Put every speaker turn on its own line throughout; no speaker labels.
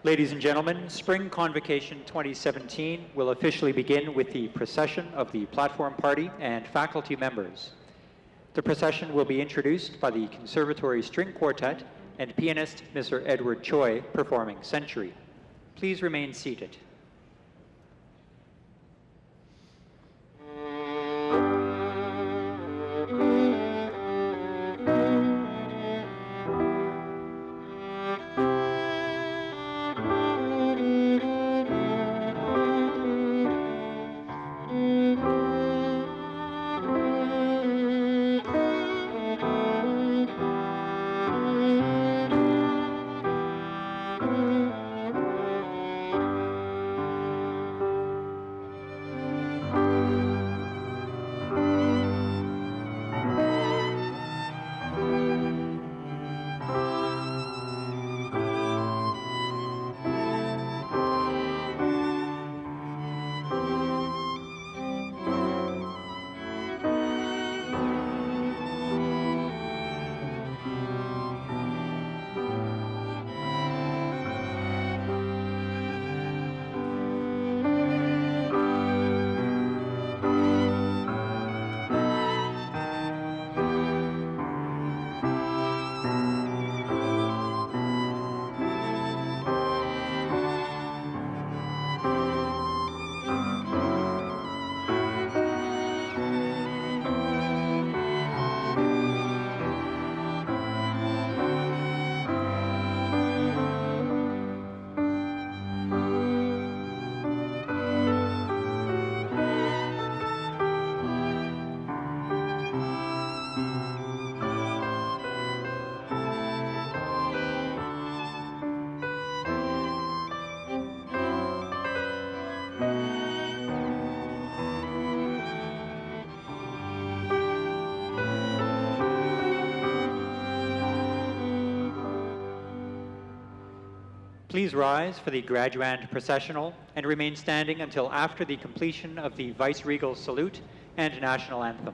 Ladies and gentlemen, Spring Convocation 2017 will officially begin with the procession of the platform party and faculty members. The procession will be introduced by the Conservatory String Quartet and pianist Mr. Edward Choi performing Century. Please remain seated. Please rise for the graduand processional and remain standing until after the completion of the vice-regal salute and national anthem.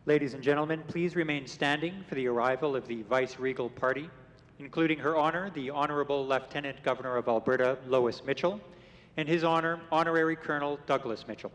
Ladies and gentlemen, please remain standing for the arrival of the Vice-Regal Party, including Her Honor, the Honorable Lieutenant Governor of Alberta, Lois Mitchell, and His Honor, Honorary Colonel Douglas Mitchell.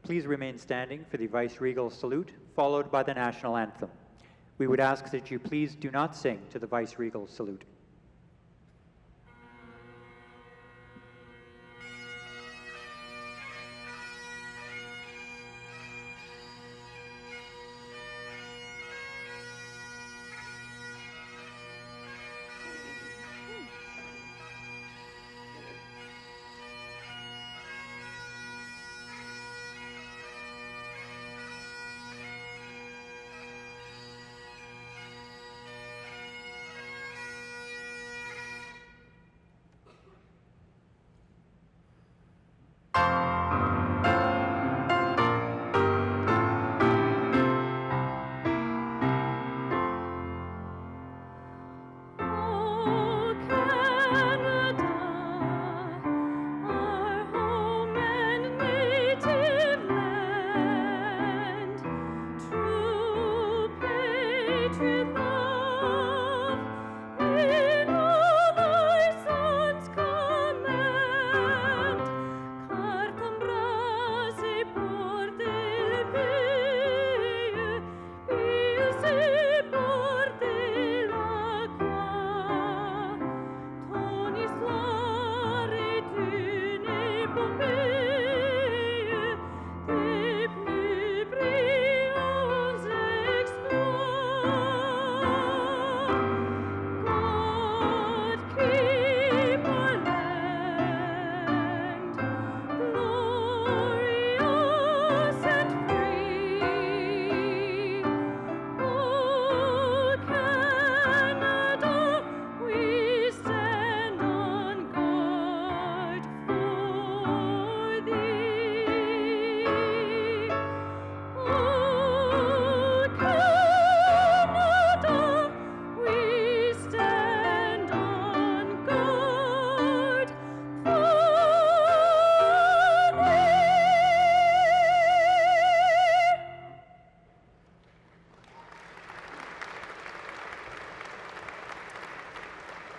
Please remain standing for the Vice-Regal salute, followed by the national anthem. We would ask that you please do not sing to the Vice-Regal salute.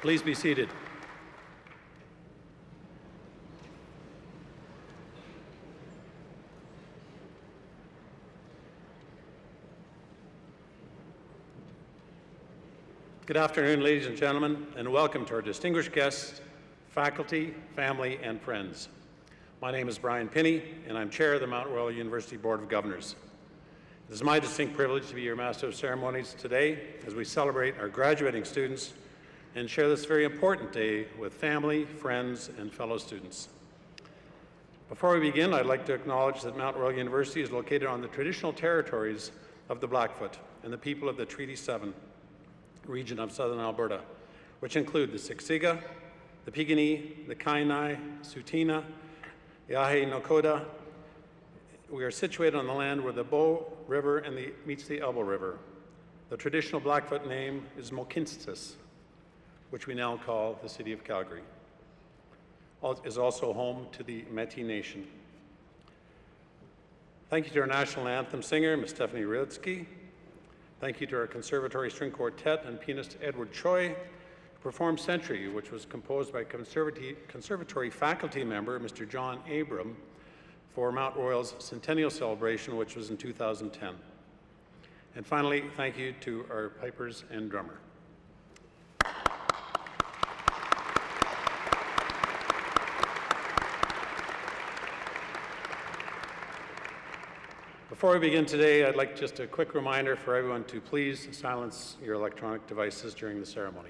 Please be seated. Good afternoon, ladies and gentlemen, and welcome to our distinguished guests, faculty, family, and friends. My name is Brian Pinney, and I'm chair of the Mount Royal University Board of Governors. It is my distinct privilege to be your Master of Ceremonies today as we celebrate our graduating students and share this very important day with family, friends, and fellow students. Before we begin, I'd like to acknowledge that Mount Royal University is located on the traditional territories of the Blackfoot and the people of the Treaty 7 region of southern Alberta, which include the Siksika, the Piikani, the Kainai, Tsuut'ina, Yahe Nakoda. We are situated on the land where the Bow River meets the Elbow River. The traditional Blackfoot name is Mohkinstsis, which we now call the City of Calgary. It is also home to the Métis Nation. Thank you to our national anthem singer, Ms. Stephanie Rylitsky. Thank you to our Conservatory String Quartet and pianist Edward Choi, who performed Century, which was composed by Conservatory faculty member, Mr. John Abram, for Mount Royal's centennial celebration, which was in 2010. And finally, thank you to our pipers and drummer. Before we begin today, I'd like just a quick reminder for everyone to please silence your electronic devices during the ceremony.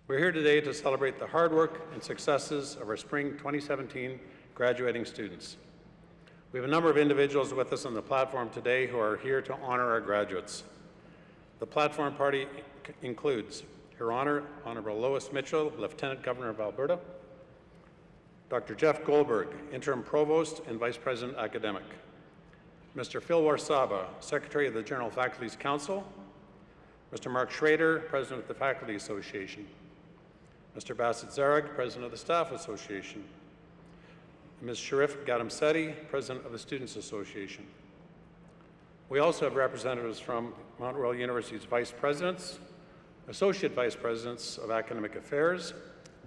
We're here today to celebrate the hard work and successes of our spring 2017 graduating students. We have a number of individuals with us on the platform today who are here to honor our graduates. The platform party includes Her Honor, Honorable Lois Mitchell, Lieutenant Governor of Alberta, Dr. Jeff Goldberg, Interim Provost and Vice President Academic, Mr. Phil Warsaba, Secretary of the General Faculty's Council, Mr. Mark Schrader, President of the Faculty Association, Mr. Bassett Zarag, President of the Staff Association, Ms. Sharif Gadamseti, President of the Students Association. We also have representatives from Mount Royal University's Vice Presidents, Associate Vice Presidents of Academic Affairs,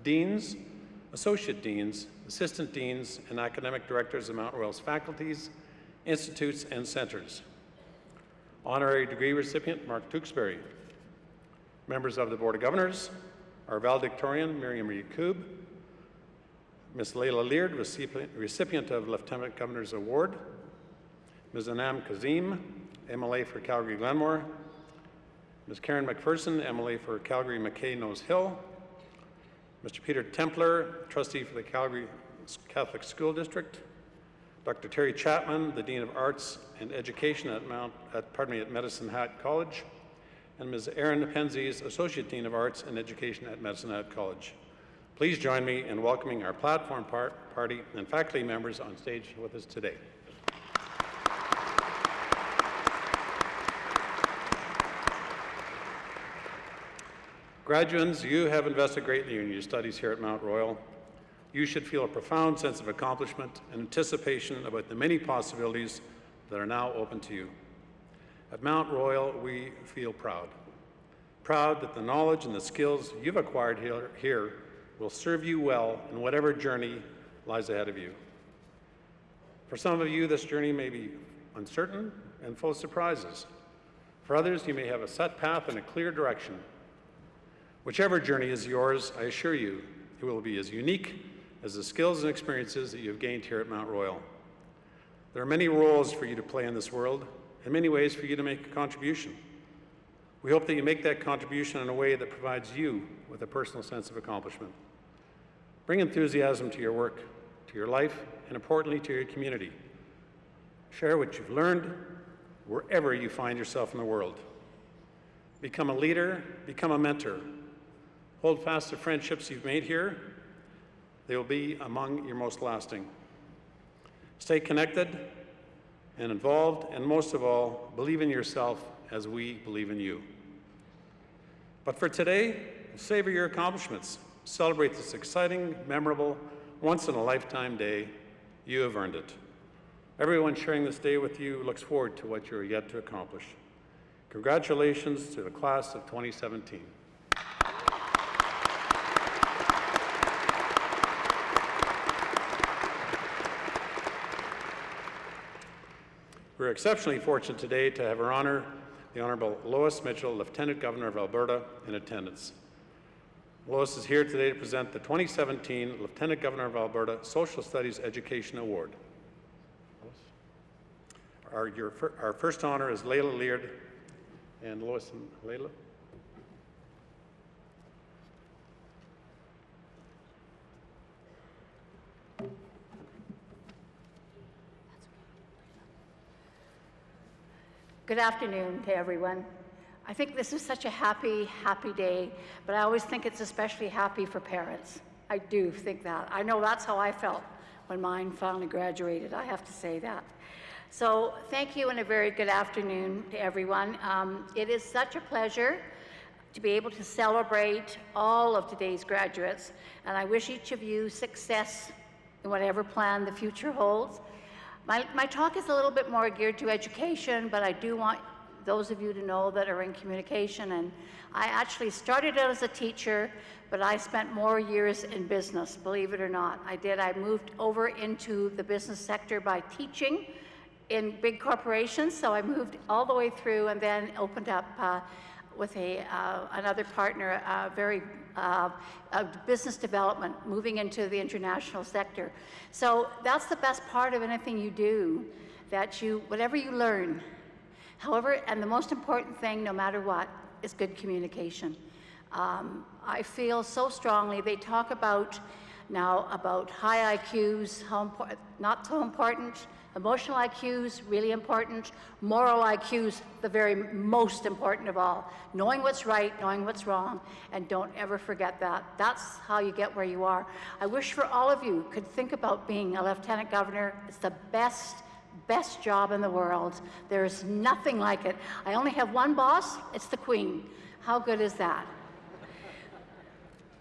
Deans, Associate Deans, Assistant Deans, and Academic Directors of Mount Royal's faculties, institutes, and centers. Honorary degree recipient Mark Tewksbury. Members of the Board of Governors, our Valedictorian Miriam Yacoub, Ms. Layla Leard, recipient of Lieutenant Governor's Award, Ms. Anam Kazim, MLA for Calgary Glenmore, Ms. Karen McPherson, MLA for Calgary McKay Nose Hill, Mr. Peter Templer, trustee for the Calgary Catholic School District, Dr. Terry Chapman, the Dean of Arts and Education at Medicine Hat College, and Ms. Erin Penzies, Associate Dean of Arts and Education at Medicine Hat College. Please join me in welcoming our platform party and faculty members on stage with us today. Graduates, you have invested greatly in your studies here at Mount Royal. You should feel a profound sense of accomplishment and anticipation about the many possibilities that are now open to you. At Mount Royal, we feel proud. Proud that the knowledge and the skills you've acquired here will serve you well in whatever journey lies ahead of you. For some of you, this journey may be uncertain and full of surprises. For others, you may have a set path and a clear direction. Whichever journey is yours, I assure you, it will be as unique as the skills and experiences that you have gained here at Mount Royal. There are many roles for you to play in this world, and many ways for you to make a contribution. We hope that you make that contribution in a way that provides you with a personal sense of accomplishment. Bring enthusiasm to your work, to your life, and importantly, to your community. Share what you've learned wherever you find yourself in the world. Become a leader, become a mentor. Hold fast to friendships you've made here. They will be among your most lasting. Stay connected and involved, and most of all, believe in yourself as we believe in you. But for today, savor your accomplishments. Celebrate this exciting, memorable, once-in-a-lifetime day. You have earned it. Everyone sharing this day with you looks forward to what you are yet to accomplish. Congratulations to the class of 2017. We're exceptionally fortunate today to have Her Honor, the Honorable Lois Mitchell, Lieutenant Governor of Alberta, in attendance. Lois is here today to present the 2017 Lieutenant Governor of Alberta Social Studies Education Award. Our first honor is Layla Leard. And Lois and Layla.
Good afternoon to everyone. I think this is such a happy, happy day, but I always think it's especially happy for parents. I do think that. I know that's how I felt when mine finally graduated. I have to say that. So thank you and a very good afternoon to everyone. It is such a pleasure to be able to celebrate all of today's graduates, and I wish each of you success in whatever plan the future holds. My talk is a little bit more geared to education, but I do want those of you to know that are in communication, and I actually started out as a teacher, but I spent more years in business, believe it or not. I did. I moved over into the business sector by teaching in big corporations, so I moved all the way through and then opened up with another partner, business development, moving into the international sector. So that's the best part of anything you do, that whatever you learn, however, and the most important thing, no matter what, is good communication. I feel so strongly, they talk about now about high IQs, not so important, emotional IQs, really important, moral IQs, the very most important of all. Knowing what's right, knowing what's wrong, and don't ever forget that. That's how you get where you are. I wish for all of you could think about being a lieutenant governor. It's the best job in the world. There's nothing like it. I only have one boss, it's the Queen. How good is that?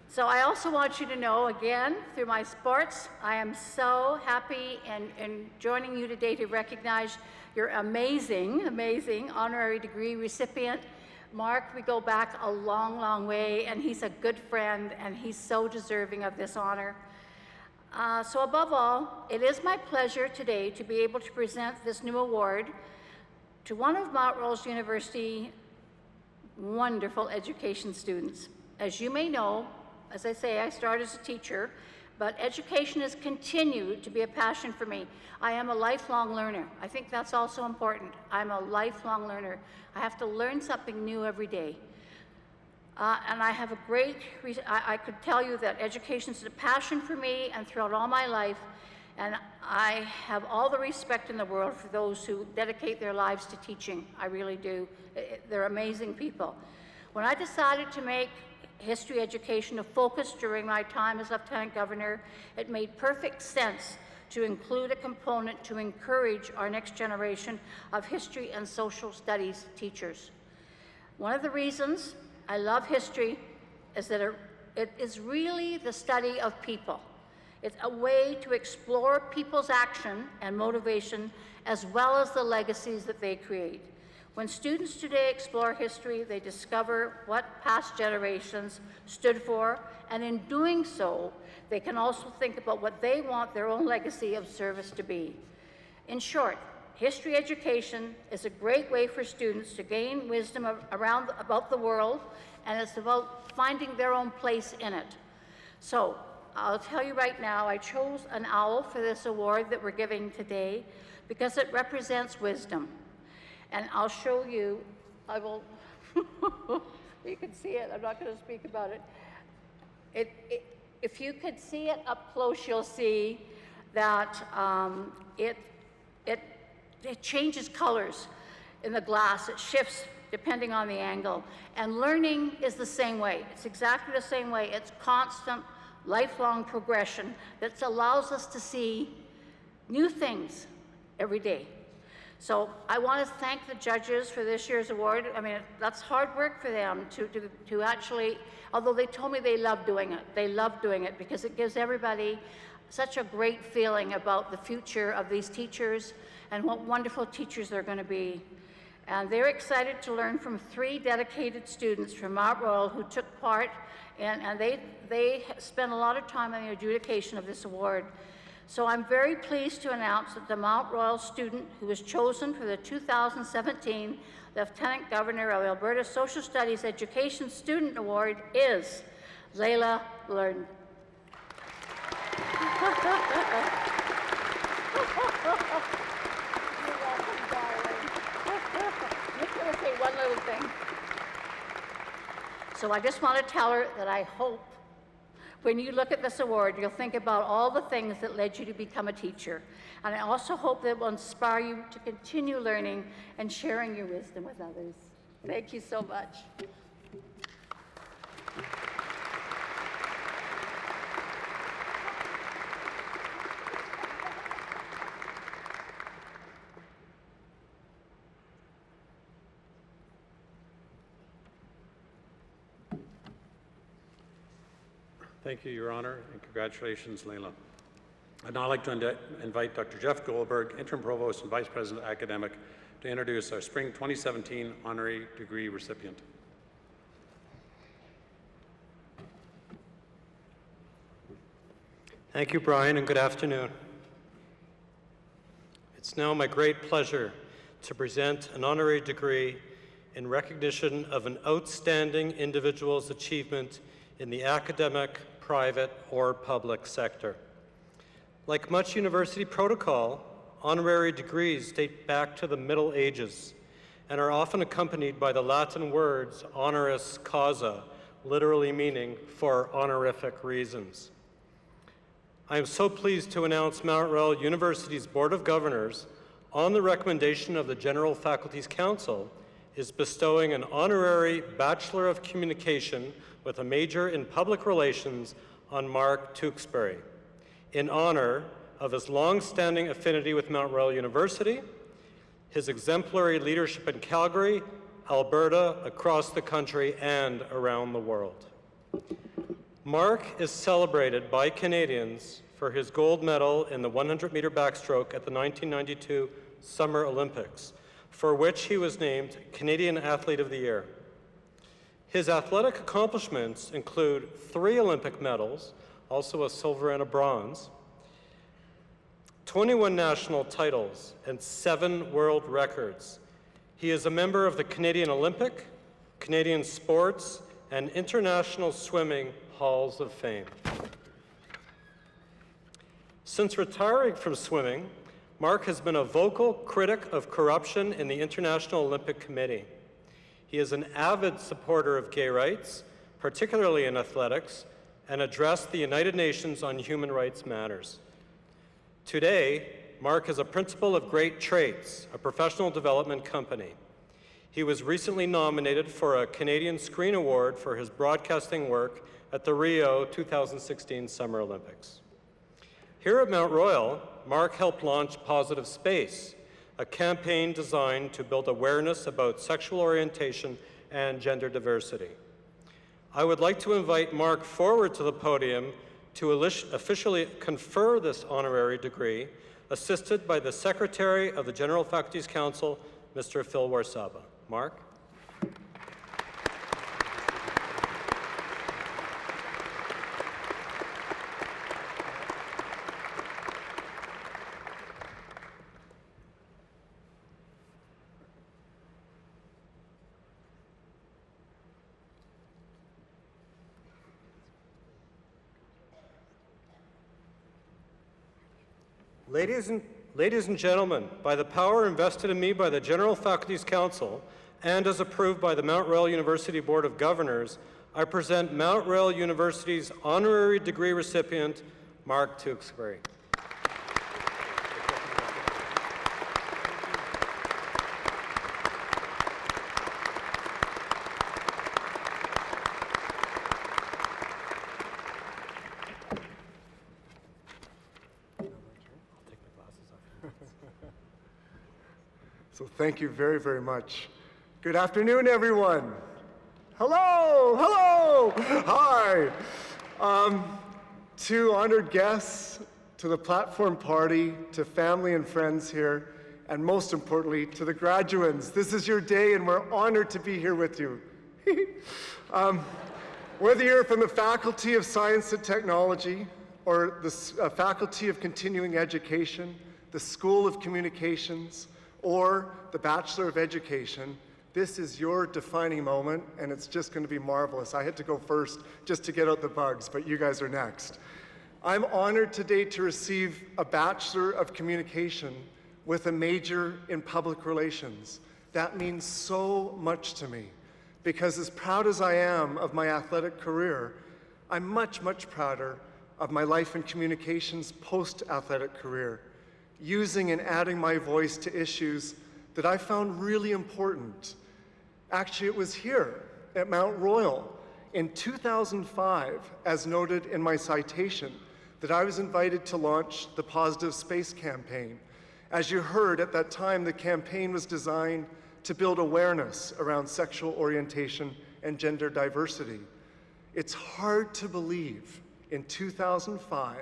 So I also want you to know, again, through my sports, I am so happy in joining you today to recognize your amazing honorary degree recipient. Mark, we go back a long, long way, and he's a good friend, and he's so deserving of this honor. So above all, it is my pleasure today to be able to present this new award to one of Mount Royal University wonderful education students. As you may know, as I say, I started as a teacher, but education has continued to be a passion for me. I am a lifelong learner. I think that's also important. I'm a lifelong learner. I have to learn something new every day. And I have I could tell you that education is a passion for me and throughout all my life, and I have all the respect in the world for those who dedicate their lives to teaching. I really do. They're amazing people. When I decided to make history education a focus during my time as Lieutenant Governor, it made perfect sense to include a component to encourage our next generation of history and social studies teachers. One of the reasons I love history is that it is really the study of people. It's a way to explore people's action and motivation, as well as the legacies that they create. When students today explore history, they discover what past generations stood for, and in doing so, they can also think about what they want their own legacy of service to be. In short, history education is a great way for students to gain wisdom about the world, and it's about finding their own place in it. So, I'll tell you right now, I chose an owl for this award that we're giving today because it represents wisdom. And I'll show you, you can see it, I'm not going to speak about it. If you could see it up close, you'll see that it changes colors in the glass. It shifts depending on the angle. And learning is the same way. It's exactly the same way. It's constant, lifelong progression that allows us to see new things every day. So I want to thank the judges for this year's award. I mean, that's hard work for them to actually, although they told me they love doing it. They love doing it because it gives everybody such a great feeling about the future of these teachers and what wonderful teachers they're going to be. And they're excited to learn from 3 dedicated students from Mount Royal who took part, and they spent a lot of time on the adjudication of this award. So I'm very pleased to announce that the Mount Royal student who was chosen for the 2017 Lieutenant Governor of Alberta Social Studies Education Student Award is Layla Lund. One little thing. So I just want to tell her that I hope when you look at this award, you'll think about all the things that led you to become a teacher. And I also hope that it will inspire you to continue learning and sharing your wisdom with others. Thank you so much.
Thank you, Your Honor, and congratulations, Leila. I'd now like to invite Dr. Jeff Goldberg, Interim Provost and Vice President Academic, to introduce our Spring 2017 Honorary Degree recipient.
Thank you, Brian, and good afternoon. It's now my great pleasure to present an honorary degree in recognition of an outstanding individual's achievement in the academic, private, or public sector. Like much university protocol, honorary degrees date back to the Middle Ages and are often accompanied by the Latin words honoris causa, literally meaning for honorific reasons. I am so pleased to announce Mount Royal University's Board of Governors, on the recommendation of the General Faculty's Council, is bestowing an honorary Bachelor of Communication with a major in Public Relations on Mark Tewksbury, in honor of his long-standing affinity with Mount Royal University, his exemplary leadership in Calgary, Alberta, across the country, and around the world. Mark is celebrated by Canadians for his gold medal in the 100-meter backstroke at the 1992 Summer Olympics, for which he was named Canadian Athlete of the Year. His athletic accomplishments include 3 Olympic medals, also a silver and a bronze, 21 national titles, and 7 world records. He is a member of the Canadian Olympic, Canadian Sports, and International Swimming Halls of Fame. Since retiring from swimming, Mark has been a vocal critic of corruption in the International Olympic Committee. He is an avid supporter of gay rights, particularly in athletics, and addressed the United Nations on human rights matters. Today, Mark is a principal of Great Traits, a professional development company. He was recently nominated for a Canadian Screen Award for his broadcasting work at the Rio 2016 Summer Olympics. Here at Mount Royal, Mark helped launch Positive Space, a campaign designed to build awareness about sexual orientation and gender diversity. I would like to invite Mark forward to the podium to officially confer this honorary degree, assisted by the Secretary of the General Faculty's Council, Mr. Phil Warsaba. Mark? Ladies and gentlemen, by the power invested in me by the General Faculty's Council and as approved by the Mount Royal University Board of Governors, I present Mount Royal University's honorary degree recipient, Mark Tewksbury.
So thank you very, very much. Good afternoon, everyone. Hello, hello, hi. To honored guests, to the platform party, to family and friends here, and most importantly, to the graduates. This is your day and we're honored to be here with you. Whether you're from the Faculty of Science and Technology, or the Faculty of Continuing Education, the School of Communications, or the Bachelor of Education, this is your defining moment, and it's just going to be marvelous. I had to go first just to get out the bugs, but you guys are next. I'm honored today to receive a Bachelor of Communication with a major in Public Relations. That means so much to me, because as proud as I am of my athletic career, I'm much, much prouder of my life in communications post-athletic career, using and adding my voice to issues that I found really important. Actually, it was here at Mount Royal in 2005, as noted in my citation, that I was invited to launch the Positive Space campaign. As you heard, at that time, the campaign was designed to build awareness around sexual orientation and gender diversity. It's hard to believe in 2005,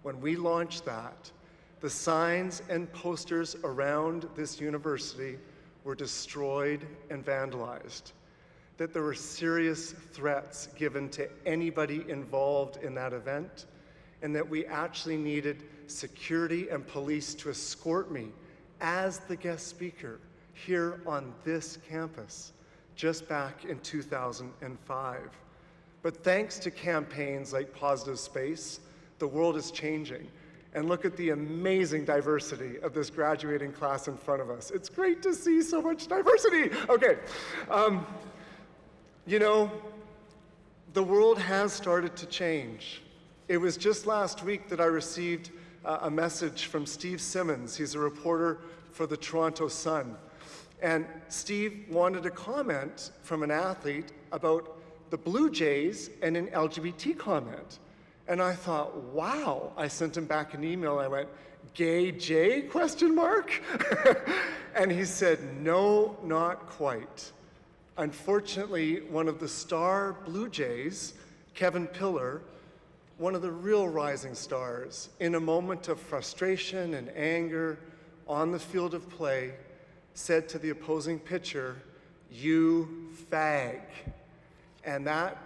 when we launched that, the signs and posters around this university were destroyed and vandalized, that there were serious threats given to anybody involved in that event, and that we actually needed security and police to escort me as the guest speaker here on this campus, just back in 2005. But thanks to campaigns like Positive Space, the world is changing. And look at the amazing diversity of this graduating class in front of us. It's great to see so much diversity. Okay, you know, the world has started to change. It was just last week that I received a message from Steve Simmons. He's a reporter for the Toronto Sun. And Steve wanted a comment from an athlete about the Blue Jays and an LGBT comment. And I thought, wow. I sent him back an email. I went, gay Jay, question mark? And he said, no, not quite. Unfortunately, one of the star Blue Jays, Kevin Pillar, one of the real rising stars, in a moment of frustration and anger on the field of play, said to the opposing pitcher, "You fag." And that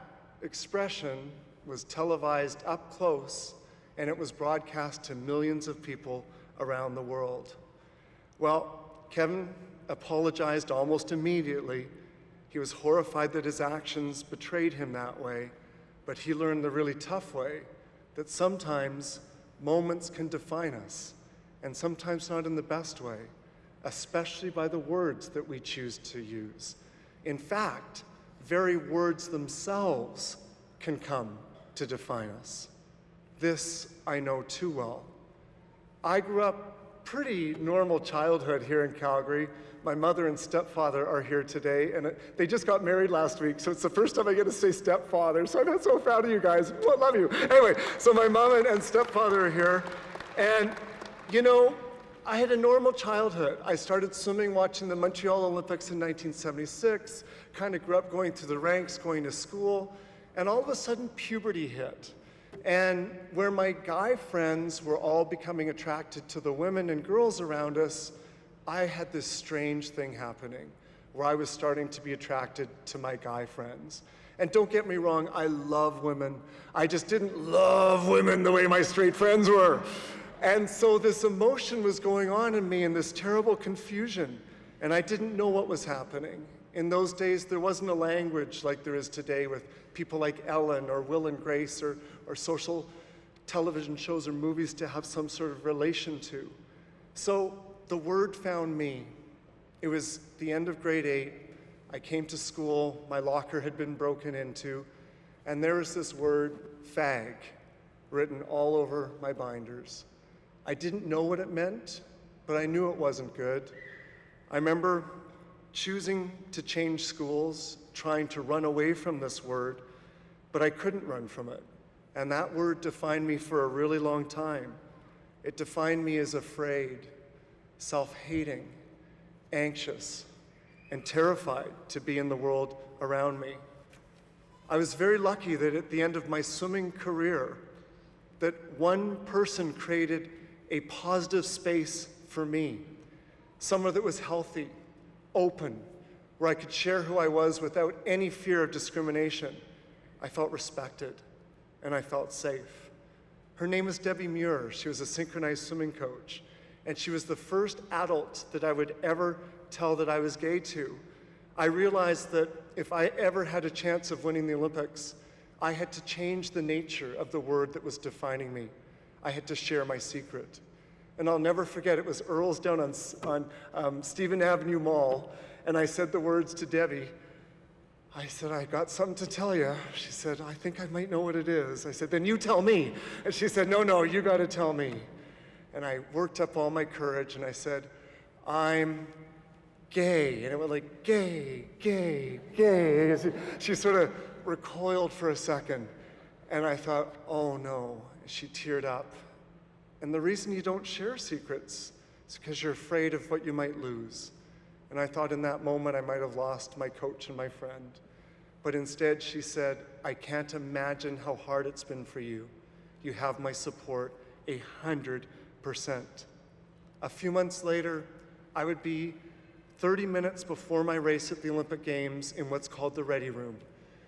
expression was televised up close, and it was broadcast to millions of people around the world. Well, Kevin apologized almost immediately. He was horrified that his actions betrayed him that way, but he learned the really tough way that sometimes moments can define us, and sometimes not in the best way, especially by the words that we choose to use. In fact, very words themselves can come to define us. This I know too well. I grew up pretty normal childhood here in Calgary. My mother and stepfather are here today, and they just got married last week, so it's the first time I get to say stepfather, so I'm not so proud of you guys. I love you. Anyway, so my mom and stepfather are here, and you know, I had a normal childhood. I started swimming watching the Montreal Olympics in 1976, kind of grew up going through the ranks, going to school, and all of a sudden puberty hit. And where my guy friends were all becoming attracted to the women and girls around us, I had this strange thing happening where I was starting to be attracted to my guy friends. And don't get me wrong, I love women. I just didn't love women the way my straight friends were. And so this emotion was going on in me and this terrible confusion, and I didn't know what was happening. In those days, there wasn't a language like there is today with people like Ellen or Will and Grace or social television shows or movies to have some sort of relation to. So the word found me. It was the end of grade 8. I came to school, my locker had been broken into, and there was this word, fag, written all over my binders. I didn't know what it meant, but I knew it wasn't good. I remember choosing to change schools, trying to run away from this word, but I couldn't run from it. And that word defined me for a really long time. It defined me as afraid, self-hating, anxious, and terrified to be in the world around me. I was very lucky that at the end of my swimming career, that one person created a positive space for me, somewhere that was healthy, open, where I could share who I was without any fear of discrimination. I felt respected, and I felt safe. Her name was Debbie Muir. She was a synchronized swimming coach, and she was the first adult that I would ever tell that I was gay to. I realized that if I ever had a chance of winning the Olympics, I had to change the nature of the word that was defining me. I had to share my secret. And I'll never forget, it was Earl's down on Stephen Avenue Mall, and I said the words to Debbie. I said, I got something to tell you. She said, I think I might know what it is. I said, then you tell me. And she said, no, you got to tell me. And I worked up all my courage, and I said, I'm gay. And it went like, gay, gay, gay. She sort of recoiled for a second, and I thought, oh no. She teared up. And the reason you don't share secrets is because you're afraid of what you might lose. And I thought in that moment I might have lost my coach and my friend. But instead she said, I can't imagine how hard it's been for you. you have my support 100%. A few months later, I would be 30 minutes before my race at the Olympic Games in what's called the Ready Room.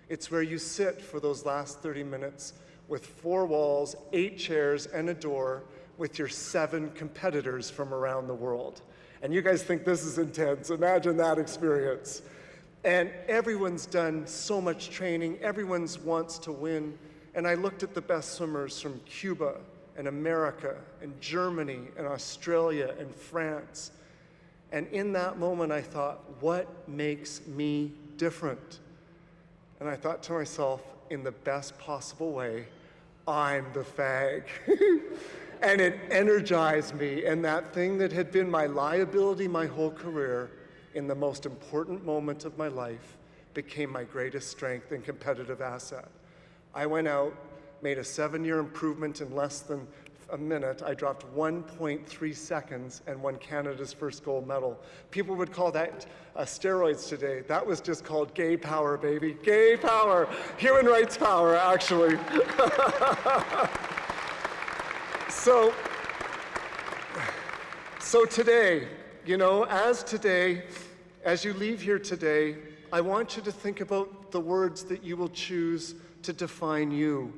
It's where you sit for those last 30 minutes with 4 walls, 8 chairs, and a door with your 7 competitors from around the world. And you guys think this is intense. Imagine that experience. And everyone's done so much training. Everyone wants to win. And I looked at the best swimmers from Cuba and America and Germany and Australia and France. And in that moment, I thought, what makes me different? And I thought to myself, in the best possible way, I'm the fag. And it energized me. And that thing that had been my liability my whole career, in the most important moment of my life, became my greatest strength and competitive asset. I went out, made a 7-year improvement in less than a minute. I dropped 1.3 seconds and won Canada's first gold medal. People would call that steroids today. That was just called gay power, baby. Gay power. Human rights power, actually. So today, as you leave here today, I want you to think about the words that you will choose to define you.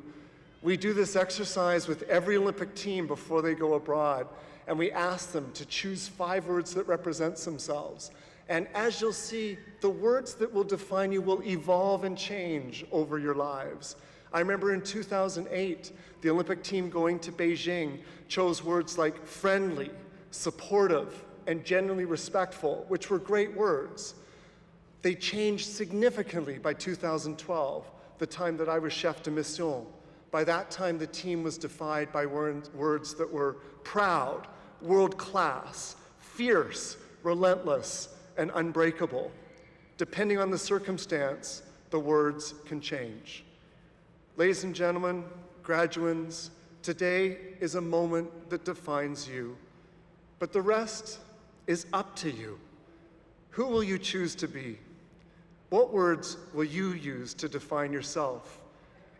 We do this exercise with every Olympic team before they go abroad, and we ask them to choose 5 words that represent themselves. And as you'll see, the words that will define you will evolve and change over your lives. I remember in 2008, the Olympic team going to Beijing chose words like friendly, supportive, and genuinely respectful, which were great words. They changed significantly by 2012, the time that I was chef de mission. By that time, the team was defined by words that were proud, world-class, fierce, relentless, and unbreakable. Depending on the circumstance, the words can change. Ladies and gentlemen, graduands, today is a moment that defines you, but the rest is up to you. Who will you choose to be? What words will you use to define yourself?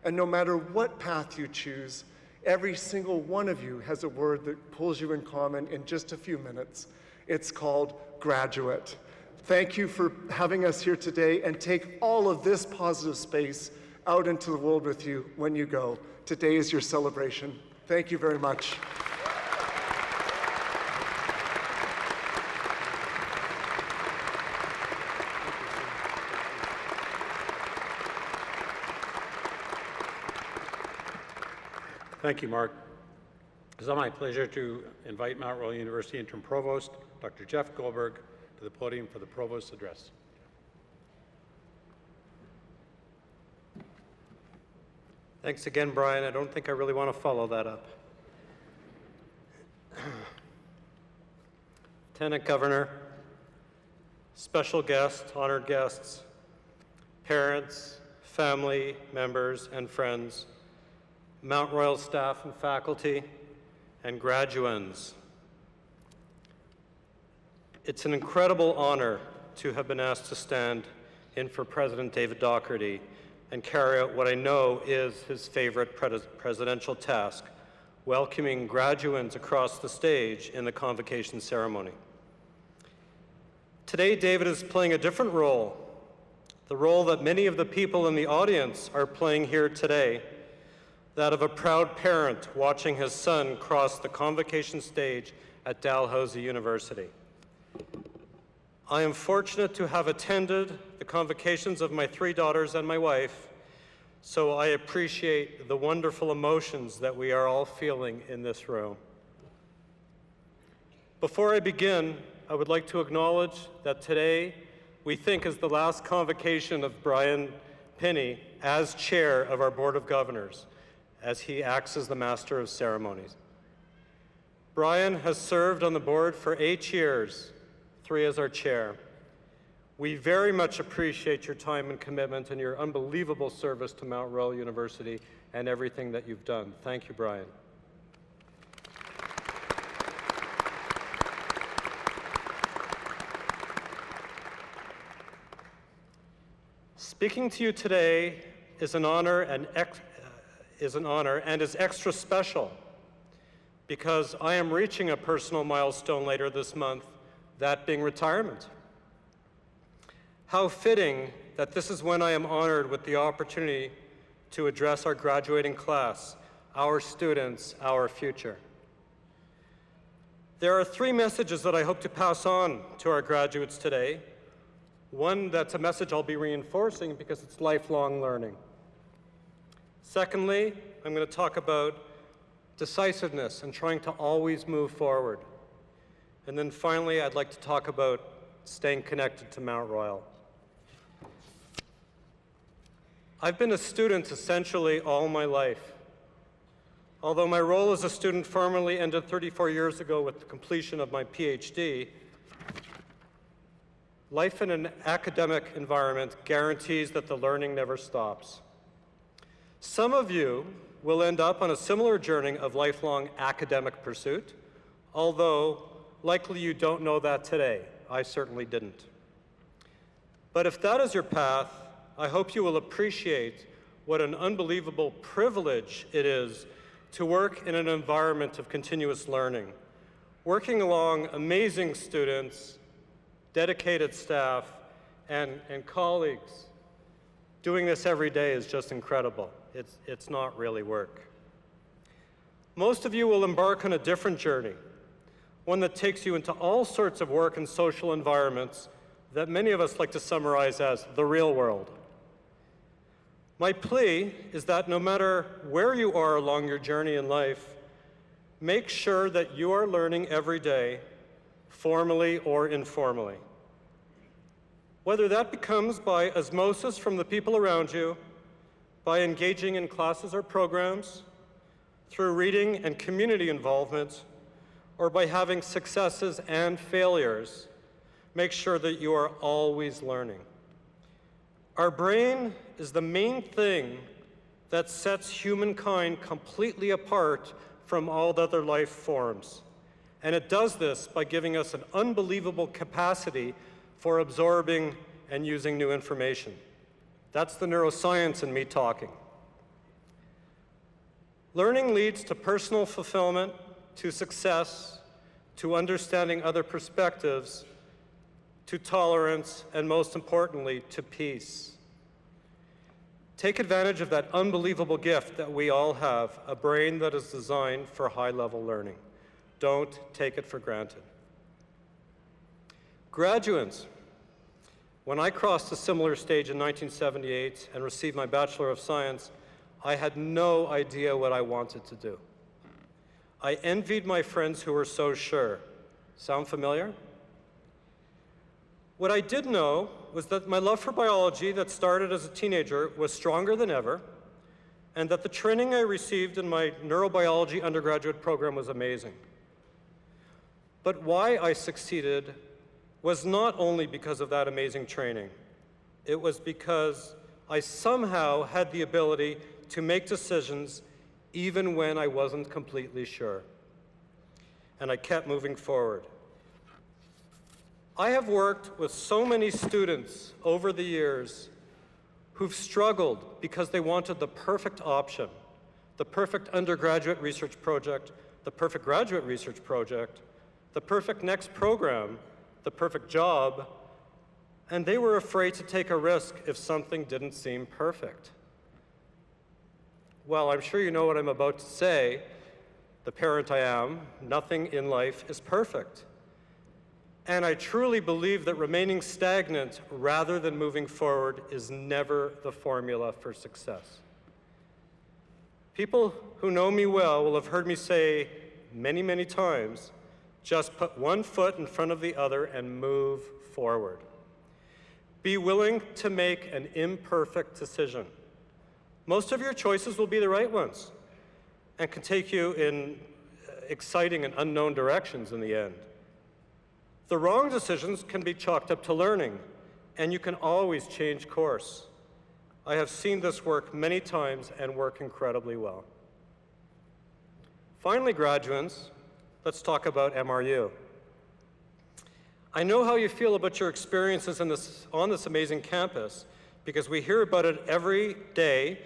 And no matter what path you choose, every single one of you has a word that pulls you in common in just a few minutes. It's called graduate. Thank you for having us here today, and take all of this positive space out into the world with you when you go. Today is your celebration. Thank you very much.
Thank you, Mark. It's my pleasure to invite Mount Royal University Interim Provost, Dr. Jeff Goldberg, to the podium for the Provost's address.
Thanks again, Brian. I don't think I really want to follow that up. Lieutenant Governor, special guests, honored guests, parents, family members, and friends, Mount Royal staff and faculty, and graduands. It's an incredible honor to have been asked to stand in for President David Docherty and carry out what I know is his favorite presidential task, welcoming graduands across the stage in the convocation ceremony. Today, David is playing a different role, the role that many of the people in the audience are playing here today, that of a proud parent watching his son cross the convocation stage at Dalhousie University. I am fortunate to have attended the convocations of my 3 daughters and my wife, so I appreciate the wonderful emotions that we are all feeling in this room. Before I begin, I would like to acknowledge that today we think is the last convocation of Brian Pinney as chair of our Board of Governors, as he acts as the Master of Ceremonies. Brian has served on the board for 8 years, 3 as our chair. We very much appreciate your time and commitment and your unbelievable service to Mount Royal University and everything that you've done. Thank you, Brian. Speaking to you today is an honor and is an honor and is extra special because I am reaching a personal milestone later this month, that being retirement. How fitting that this is when I am honored with the opportunity to address our graduating class, our students, our future. There are 3 messages that I hope to pass on to our graduates today. One that's a message I'll be reinforcing because it's lifelong learning. Secondly, I'm going to talk about decisiveness and trying to always move forward. And then finally, I'd like to talk about staying connected to Mount Royal. I've been a student essentially all my life. Although my role as a student formally ended 34 years ago with the completion of my PhD, life in an academic environment guarantees that the learning never stops. Some of you will end up on a similar journey of lifelong academic pursuit, although likely you don't know that today. I certainly didn't. But if that is your path, I hope you will appreciate what an unbelievable privilege it is to work in an environment of continuous learning, working along amazing students, dedicated staff, and colleagues. Doing this every day is just incredible. It's not really work. Most of you will embark on a different journey, one that takes you into all sorts of work and social environments that many of us like to summarize as the real world. My plea is that no matter where you are along your journey in life, make sure that you are learning every day, formally or informally. Whether that becomes by osmosis from the people around you, by engaging in classes or programs, through reading and community involvement, or by having successes and failures, make sure that you are always learning. Our brain is the main thing that sets humankind completely apart from all other life forms. And it does this by giving us an unbelievable capacity for absorbing and using new information. That's the neuroscience in me talking. Learning leads to personal fulfillment, to success, to understanding other perspectives, to tolerance, and most importantly, to peace. Take advantage of that unbelievable gift that we all have, a brain that is designed for high-level learning. Don't take it for granted. Graduates, when I crossed a similar stage in 1978 and received my Bachelor of Science, I had no idea what I wanted to do. I envied my friends who were so sure. Sound familiar? What I did know was that my love for biology that started as a teenager was stronger than ever, and that the training I received in my neurobiology undergraduate program was amazing. But why I succeeded was not only because of that amazing training. It was because I somehow had the ability to make decisions even when I wasn't completely sure. And I kept moving forward. I have worked with so many students over the years who've struggled because they wanted the perfect option, the perfect undergraduate research project, the perfect graduate research project, the perfect next program, the perfect job, and they were afraid to take a risk if something didn't seem perfect. Well, I'm sure you know what I'm about to say. The parent I am, nothing in life is perfect. And I truly believe that remaining stagnant rather than moving forward is never the formula for success. People who know me well will have heard me say many, many times, just put one foot in front of the other and move forward. Be willing to make an imperfect decision. Most of your choices will be the right ones and can take you in exciting and unknown directions in the end. The wrong decisions can be chalked up to learning, and you can always change course. I have seen this work many times and work incredibly well. Finally, graduates, let's talk about MRU. I know how you feel about your experiences on this amazing campus because we hear about it every day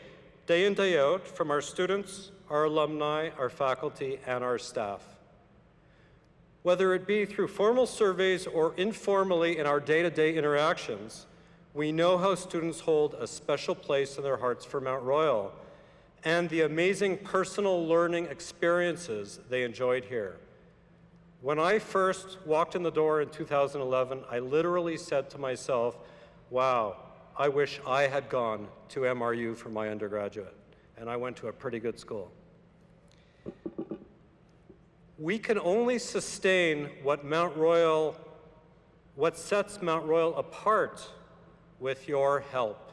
day in, day out, from our students, our alumni, our faculty, and our staff. Whether it be through formal surveys or informally in our day-to-day interactions, we know how students hold a special place in their hearts for Mount Royal and the amazing personal learning experiences they enjoyed here. When I first walked in the door in 2011, I literally said to myself, wow, I wish I had gone to MRU for my undergraduate, and I went to a pretty good school. We can only sustain what sets Mount Royal apart with your help.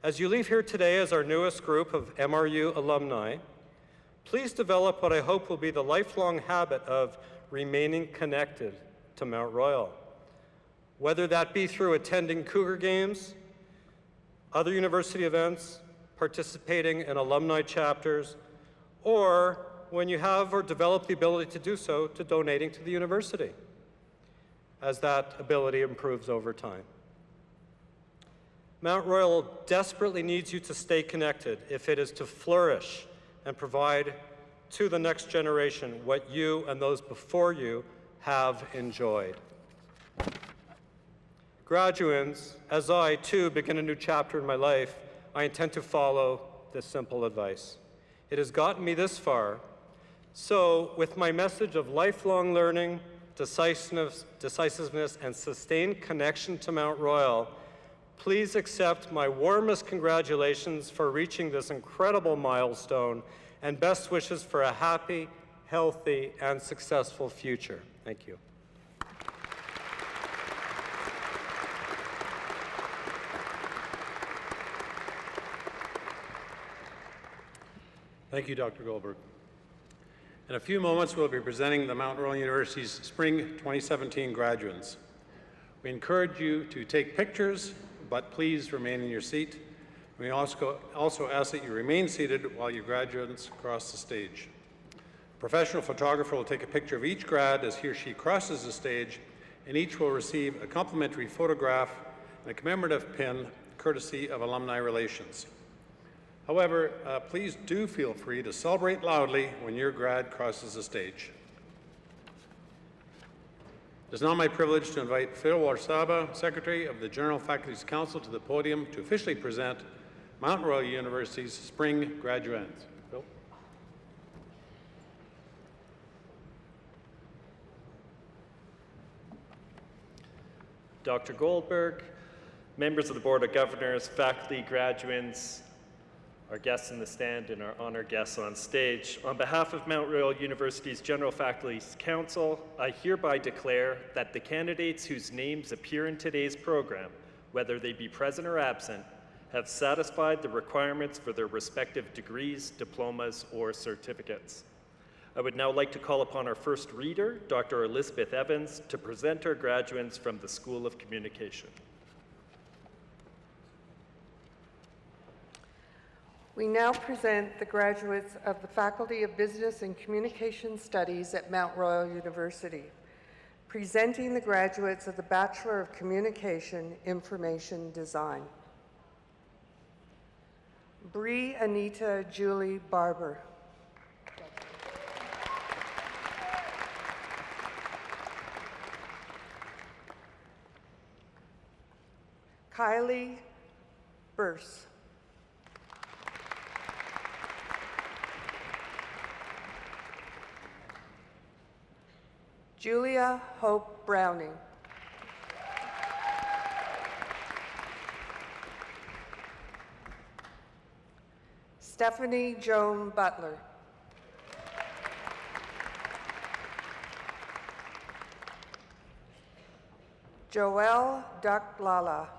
As you leave here today as our newest group of MRU alumni, please develop what I hope will be the lifelong habit of remaining connected to Mount Royal. Whether that be through attending Cougar games, other university events, participating in alumni chapters, or when you have or develop the ability to do so, to donating to the university, as that ability improves over time. Mount Royal desperately needs you to stay connected if it is to flourish and provide to the next generation what you and those before you have enjoyed. Graduands, as I too begin a new chapter in my life, I intend to follow this simple advice. It has gotten me this far, so with my message of lifelong learning, decisiveness, and sustained connection to Mount Royal, please accept my warmest congratulations for reaching this incredible milestone and best wishes for a happy, healthy, and successful future. Thank you.
Thank you, Dr. Goldberg. In a few moments, we'll be presenting the Mount Royal University's Spring 2017 graduates. We encourage you to take pictures, but please remain in your seat. We also ask that you remain seated while your graduates cross the stage. A professional photographer will take a picture of each grad as he or she crosses the stage, and each will receive a complimentary photograph and a commemorative pin courtesy of Alumni Relations. However, please do feel free to celebrate loudly when your grad crosses the stage. It is now my privilege to invite Phil Warsaba, Secretary of the General Faculty's Council, to the podium to officially present Mount Royal University's Spring Graduates. Phil?
Dr. Goldberg, members of the Board of Governors, faculty, graduates, our guests in the stand, and our honored guests on stage. On behalf of Mount Royal University's General Faculty's Council, I hereby declare that the candidates whose names appear in today's program, whether they be present or absent, have satisfied the requirements for their respective degrees, diplomas, or certificates. I would now like to call upon our first reader, Dr. Elizabeth Evans, to present our graduates from the School of Communication.
We now present the graduates of the Faculty of Business and Communication Studies at Mount Royal University. Presenting the graduates of the Bachelor of Communication Information Design. Bree Anita Julie Barber. Kylie Burse. Julia Hope Browning. Stephanie Joan Butler. Joelle Duck Lala.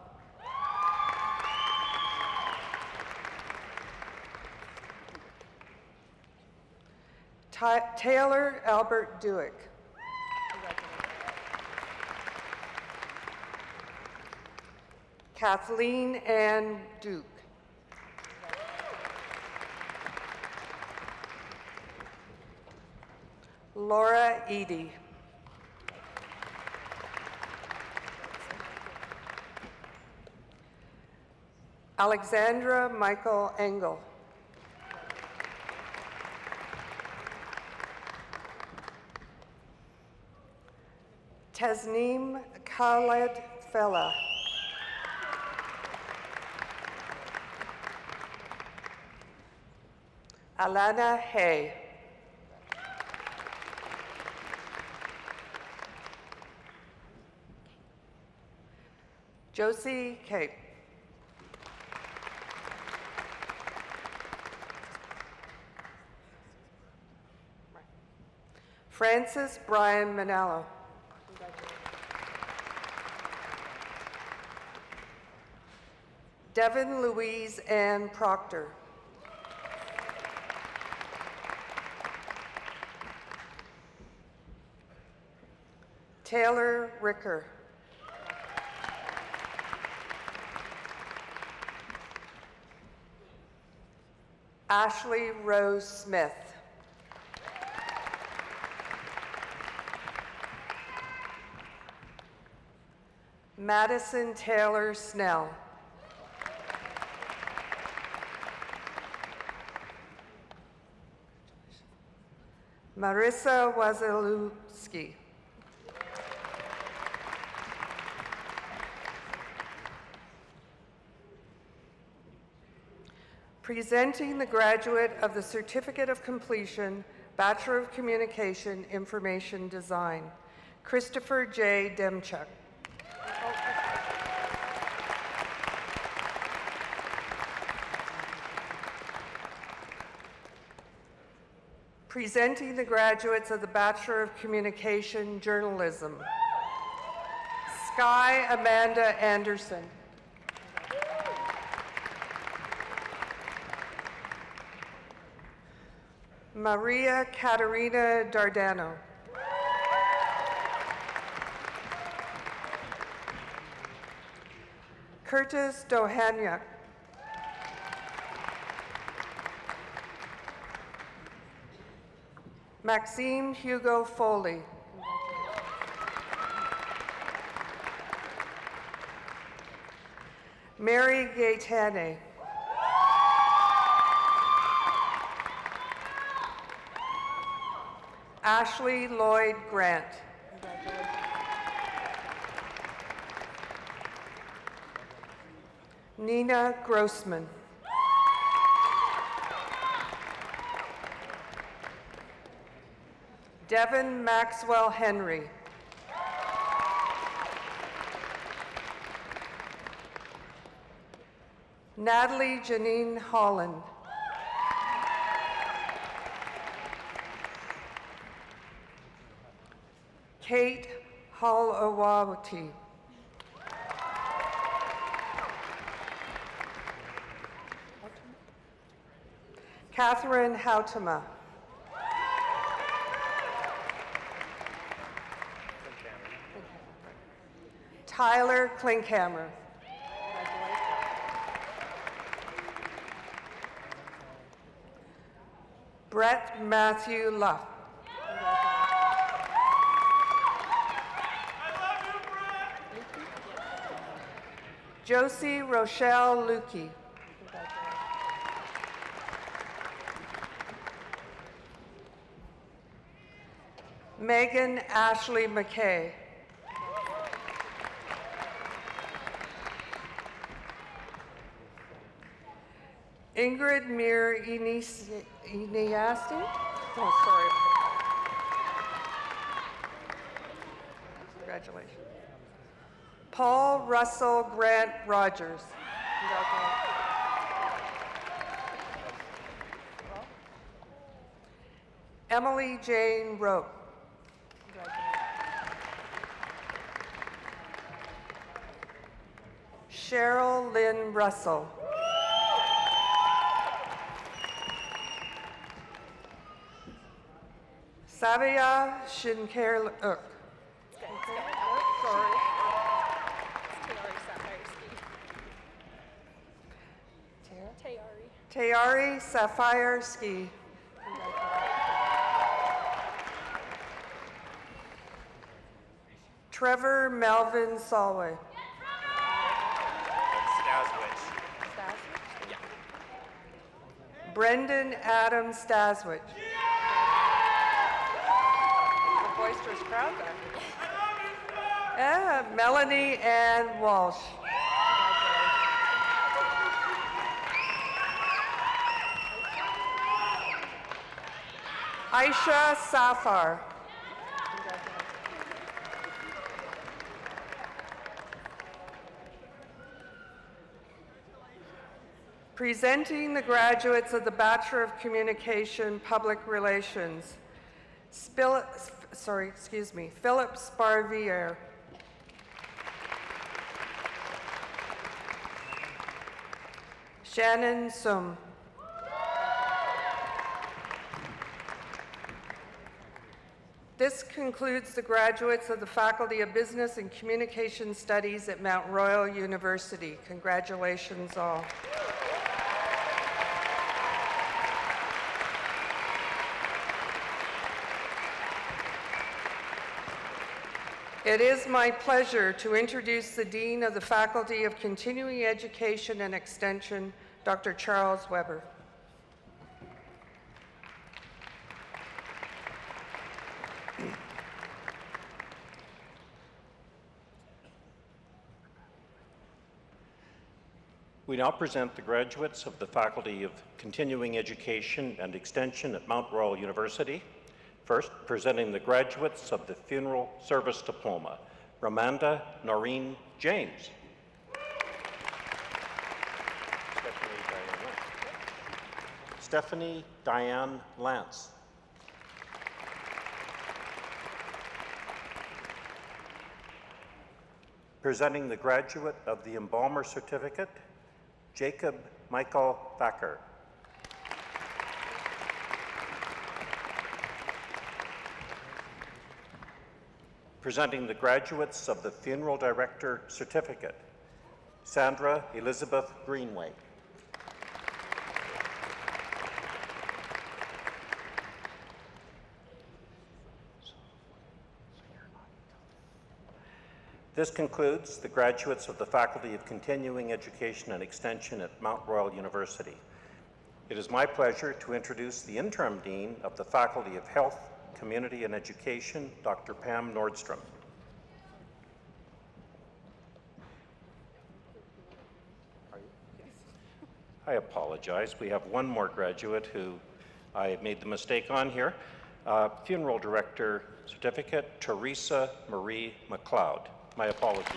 Taylor Albert Dewick. Kathleen Ann Duke. Laura Edie. Alexandra Michael Engel. Tasneem Khaled Fella. Alana Hay. Josie Cape. Francis Brian Manalo. Devin Louise Ann Proctor. Taylor Ricker. Ashley Rose Smith. Madison Taylor Snell. Marissa Wazalewski. Presenting the graduate of the Certificate of Completion, Bachelor of Communication, Information Design, Christopher J. Demchuk. Presenting the graduates of the Bachelor of Communication, Journalism, Sky Amanda Anderson. Maria Caterina Dardano. Curtis Dohaniak. Maxime Hugo Foley. Mary Gaetane. Ashley Lloyd Grant. Nina Grossman. Devin Maxwell Henry. Natalie Janine Holland. Kate Hall-Owawati. Catherine Houtema. Tyler Klinkhammer. Brett Matthew Luff. Josie Rochelle Lukey. Megan Ashley McKay. Ingrid Mir Iniasti? Oh, sorry. Congratulations. Paul Russell Grant Rogers. Emily Jane Rope. Cheryl Lynn Russell. Savia Shinker. Sorry. Tayari Sapphire Ski. Trevor Melvin Solway. Brendan Adam Staswich. A boisterous crowd there. Melanie Ann Walsh. Aisha Safar. Presenting the graduates of the Bachelor of Communication, Public Relations, Philip Sparvier. Shannon Sum. This concludes the graduates of the Faculty of Business and Communication Studies at Mount Royal University. Congratulations all. It is my pleasure to introduce the Dean of the Faculty of Continuing Education and Extension, Dr. Charles Weber.
We now present the graduates of the Faculty of Continuing Education and Extension at Mount Royal University. First, presenting the graduates of the Funeral Service Diploma, Ramanda Noreen James. Stephanie Diane Lance. Presenting the graduate of the Embalmer Certificate, Jacob Michael Thacker. Presenting the graduates of the Funeral Director Certificate, Sandra Elizabeth Greenway. This concludes the graduates of the Faculty of Continuing Education and Extension at Mount Royal University. It is my pleasure to introduce the Interim Dean of the Faculty of Health, Community and Education, Dr. Pam Nordstrom. I apologize. We have one more graduate who I made the mistake on here. Funeral Director Certificate, Teresa Marie McLeod. My apologies.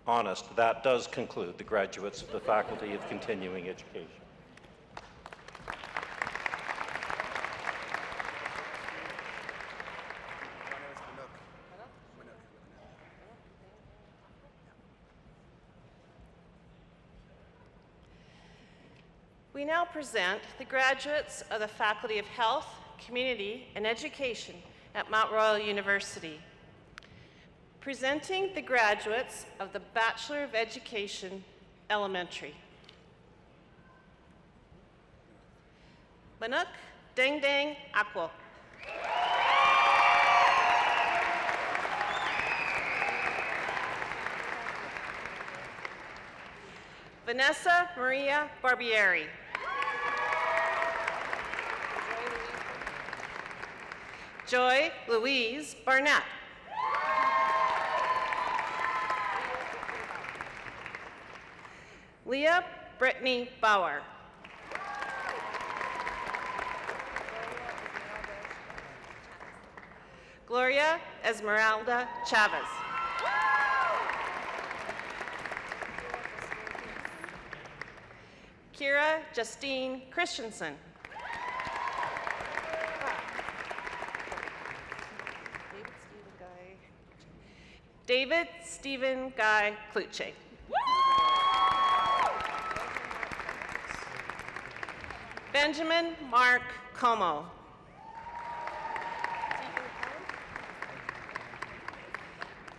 Honest, that does conclude the graduates of the Faculty of Continuing Education.
We now present the graduates of the Faculty of Health, Community, and Education at Mount Royal University. Presenting the graduates of the Bachelor of Education, Elementary. Manuk Deng Deng Akwo. Vanessa Maria Barbieri. Joy Louise Barnett. Leah Brittany Bauer. Gloria Esmeralda Chavez. Kira Justine Christensen. David Stephen Guy Kluche. Benjamin Mark Como.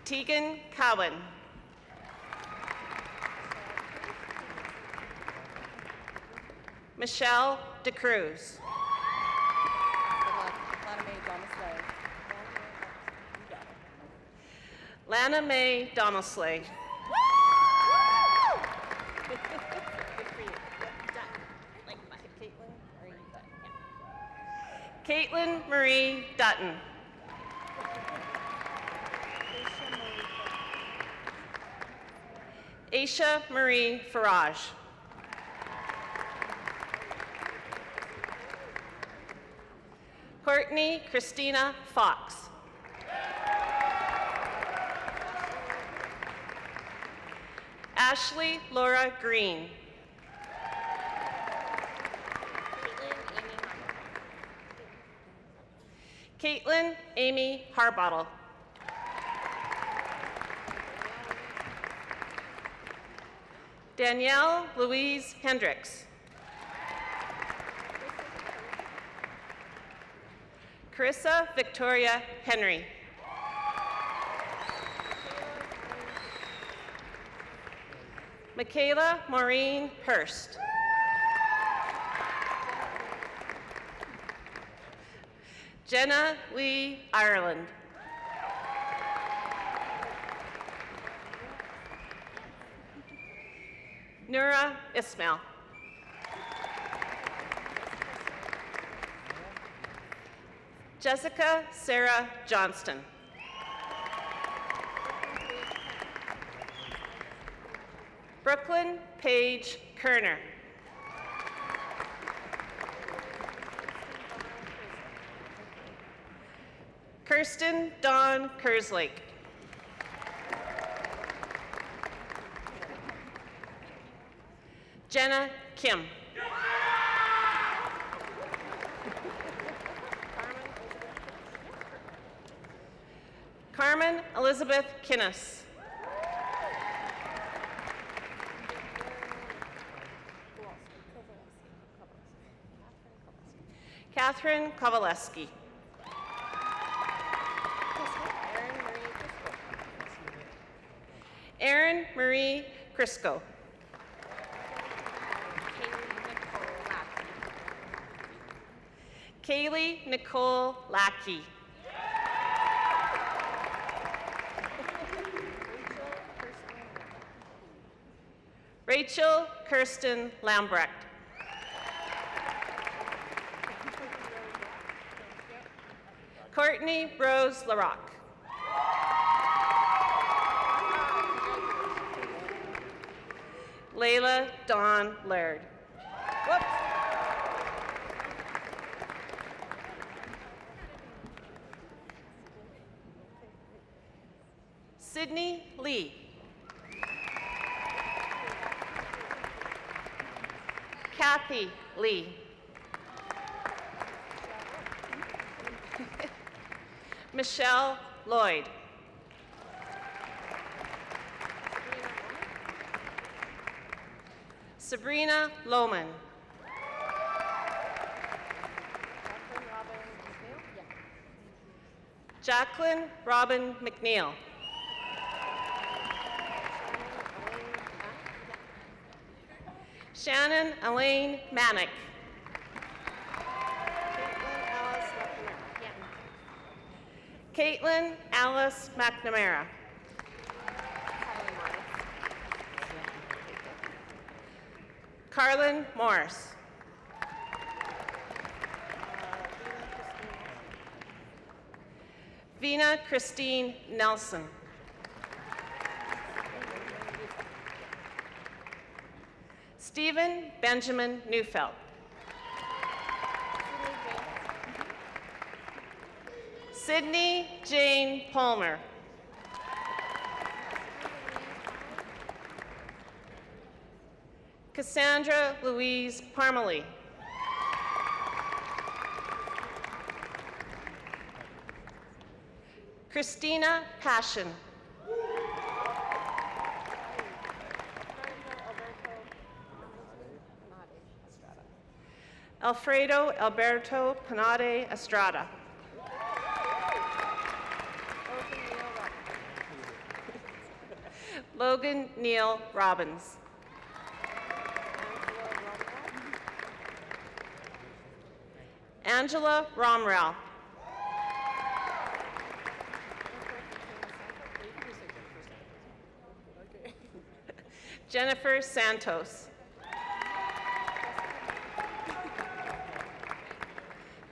Tegan Cowan. Michelle DeCruz. Lana Mae Donaldsley. Caitlin Marie Dutton. Aisha Marie Farage. Courtney Christina Fox. Ashley Laura Green. Caitlin Amy Harbottle. Danielle Louise Hendricks. Carissa Victoria Henry. Michaela Maureen Hurst. Jenna Lee Ireland. Nura Ismail. Jessica Sarah Johnston. Brooklyn Paige Kerner. Kirsten Dawn Kerslake. Jenna Kim. Carmen Elizabeth Kinnis. Catherine Kowaleski. Erin Marie Crisco. Kaylee Nicole Lackey. Rachel Kirsten Lambrecht. Courtney Rose LaRocque. Layla Dawn Laird. Whoops. Sydney Lee. Kathy Lee. Michelle Lloyd. Sabrina Lohman. Jacqueline Robin McNeil. Shannon Elaine Manick. Caitlin Alice McNamara. Carlin Morris. Vina Christine Nelson. Stephen Benjamin Neufeld. Sydney Jane Palmer. Cassandra Louise Parmalee. Christina Passion. Alfredo Alberto Panade Estrada. Logan Neil Robbins. Angela Romrell. Jennifer Santos.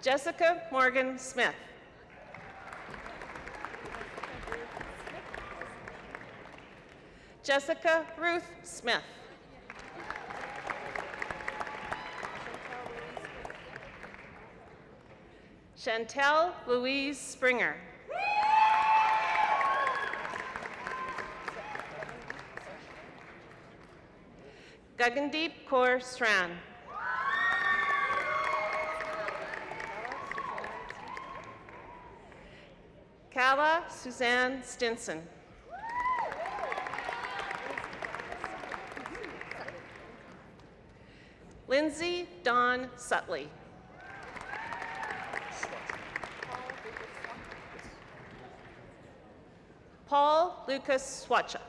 Jessica Morgan Smith. Jessica Ruth Smith. Chantel Louise Springer. Gagandeep Kaur Stran. Kala Suzanne Stinson. Lindsay Dawn Sutley. Paul Lucas Swatcha.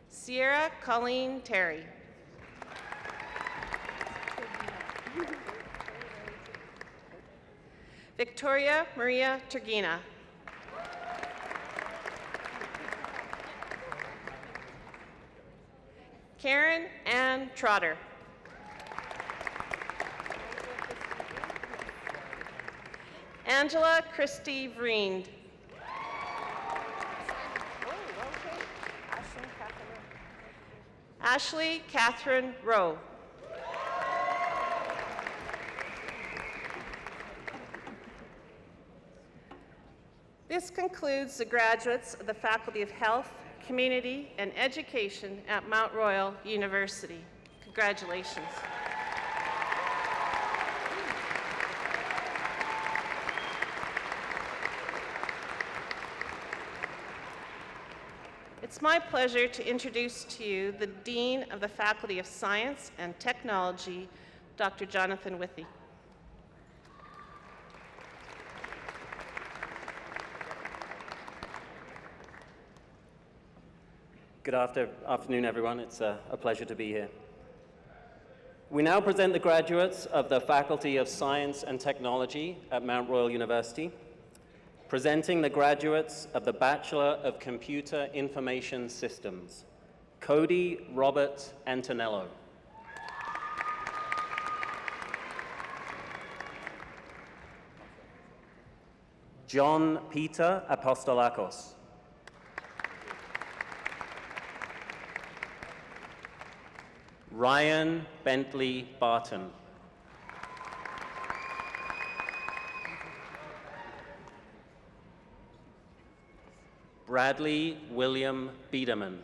Sierra Colleen Terry. Victoria Maria Turgina. Karen Ann Trotter. Angela Christie Vriend. Ashley Catherine Rowe. This concludes the graduates of the Faculty of Health, Community, and Education at Mount Royal University. Congratulations. It's my pleasure to introduce to you the Dean of the Faculty of Science and Technology, Dr. Jonathan Withey.
Good afternoon, everyone. It's a pleasure to be here. We now present the graduates of the Faculty of Science and Technology at Mount Royal University, presenting the graduates of the Bachelor of Computer Information Systems, Cody Robert Antonello. John Peter Apostolakos. Ryan Bentley Barton. Bradley William Biederman.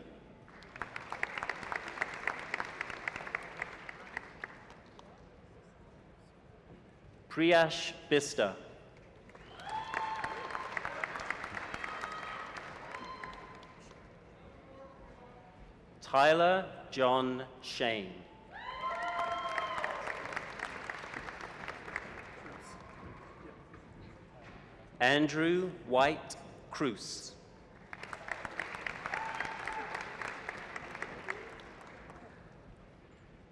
Priyash Bista. Tyler John Shane. Andrew White Cruz.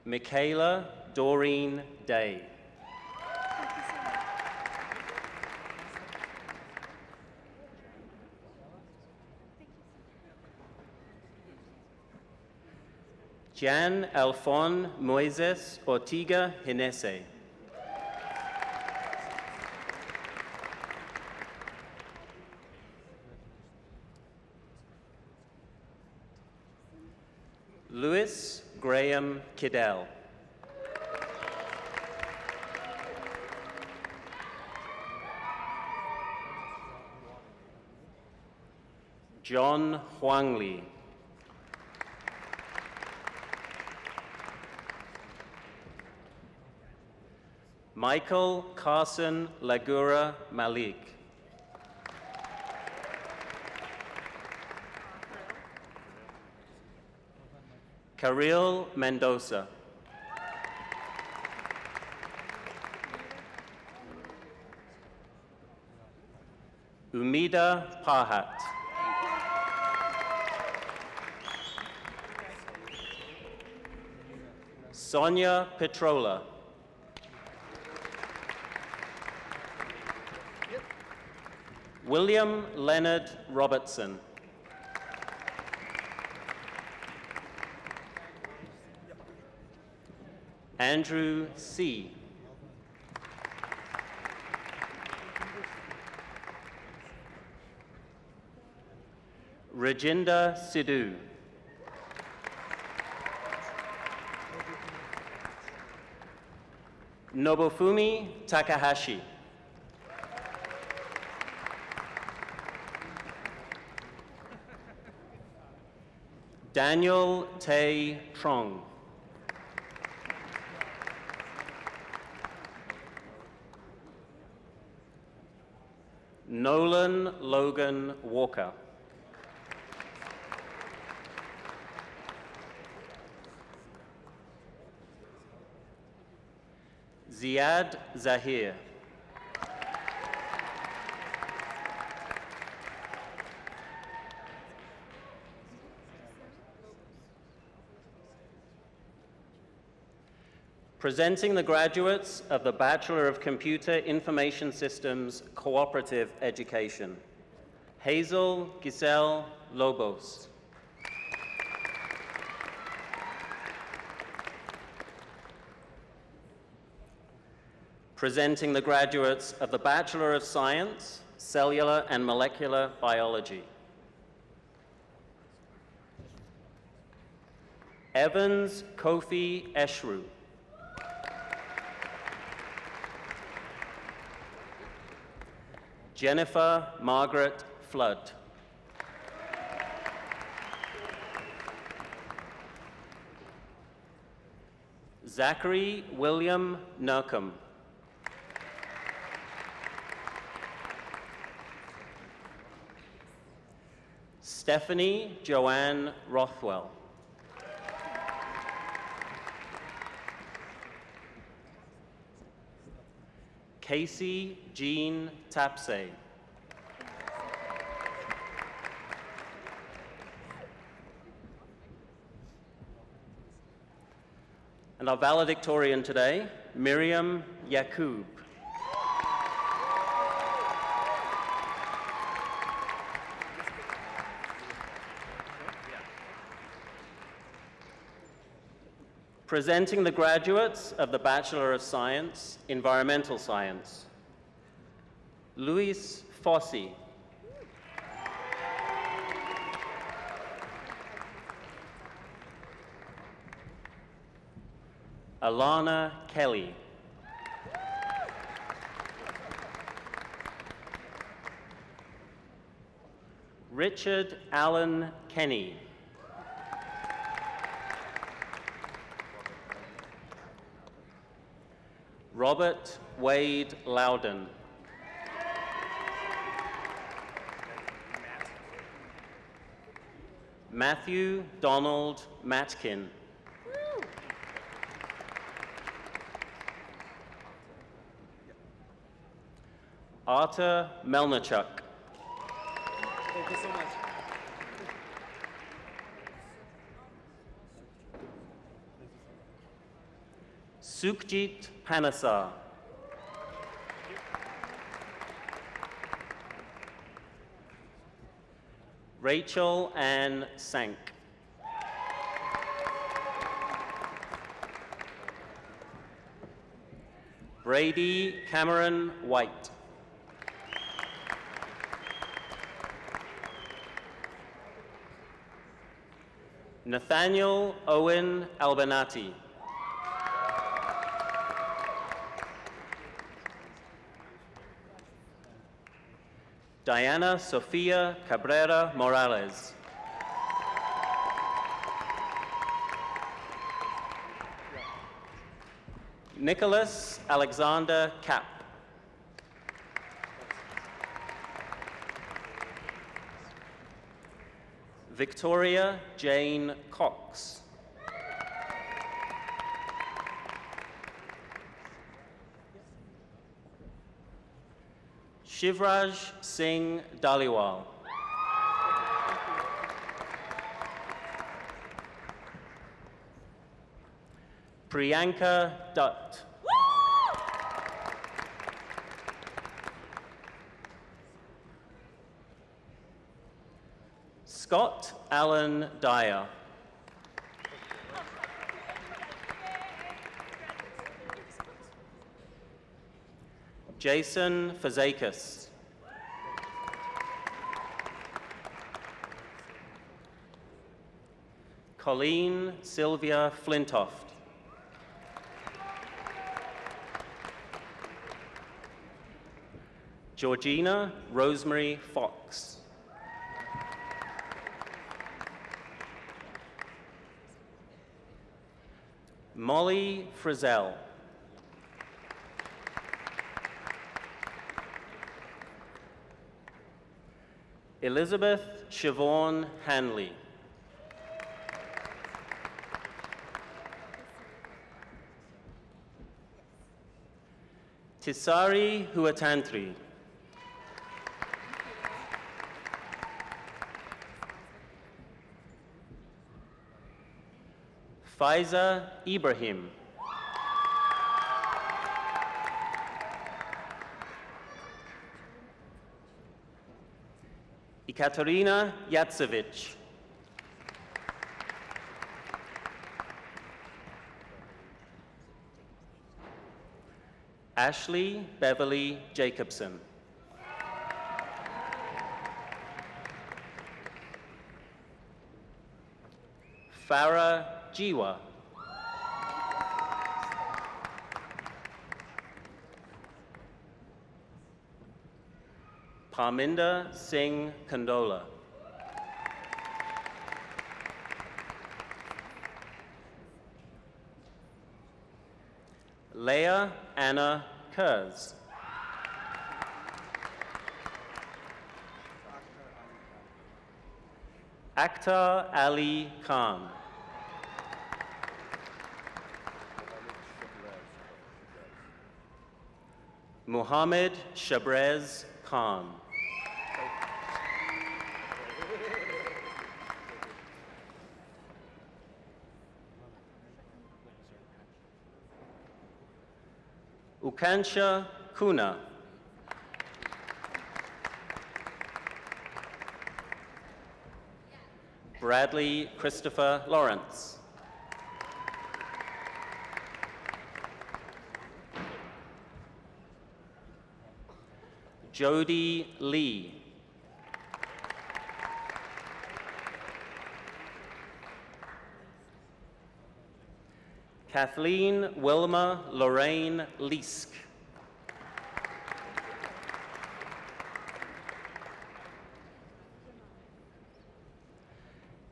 Michaela Doreen Day. Jan Alfon Moises Ortiga Hinese. Louis Graham Kiddell. John Huang Li. Michael Carson Lagura Malik. Karil Mendoza. Umida Pahat. Sonia Petrola. William Leonard Robertson. Andrew C. Rajinder Sidhu. Nobufumi Takahashi. Daniel Tay Trong. Nolan Logan Walker. Ziad Zahir. Presenting the graduates of the Bachelor of Computer Information Systems Cooperative Education, Hazel Giselle Lobos. Presenting the graduates of the Bachelor of Science, Cellular and Molecular Biology, Evans Kofi Eshru. Jennifer Margaret Flood. Zachary William Nurcombe. Stephanie Joanne Rothwell. Casey Jean Tapsey. And our valedictorian today, Miriam Yakub. Presenting the graduates of the Bachelor of Science, Environmental Science, Luis Fossi. Alana Kelly. Richard Allen Kenny. Robert Wade Loudon. Matthew Donald Matkin. Arthur Melnichuk.
Thank you so much.
Sukhjit Panasar. Rachel Ann Sank. Brady Cameron White. Nathaniel Owen Albanati. Diana Sofia Cabrera Morales. Nicholas Alexander Kapp. Victoria Jane Cox. Shivraj Singh Dhaliwal. Priyanka Dutt. Scott Allen Dyer. Jason Fazekas. Colleen Sylvia Flintoft. Georgina Rosemary Fox. Molly Frizzell. Elizabeth Siobhan Hanley. Tisari Huatantri. Faiza Ibrahim. Ekaterina Yatsevich. Ashley Beverly Jacobson. Farah Jiwa. Parminder Singh Kandola. Leah Anna Kurz. Akhtar Ali Khan. Muhammad Shabrez Khan. Ukansha Kuna. Bradley Christopher Lawrence. Jody Lee. Kathleen Wilma Lorraine Leask.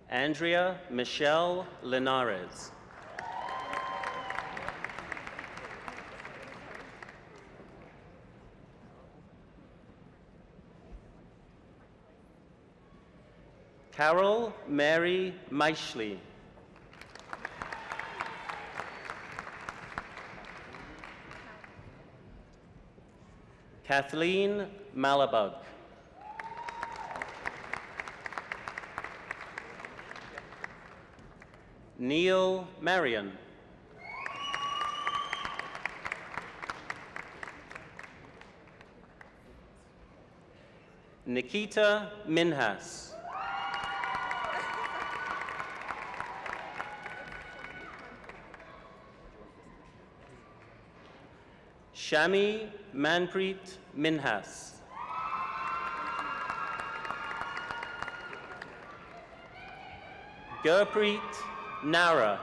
Andrea Michelle Linares. Carol Mary Meishley. Kathleen Malabug. Neil Marion. Nikita Minhas. Shami Manpreet Minhas. Gurpreet Nara.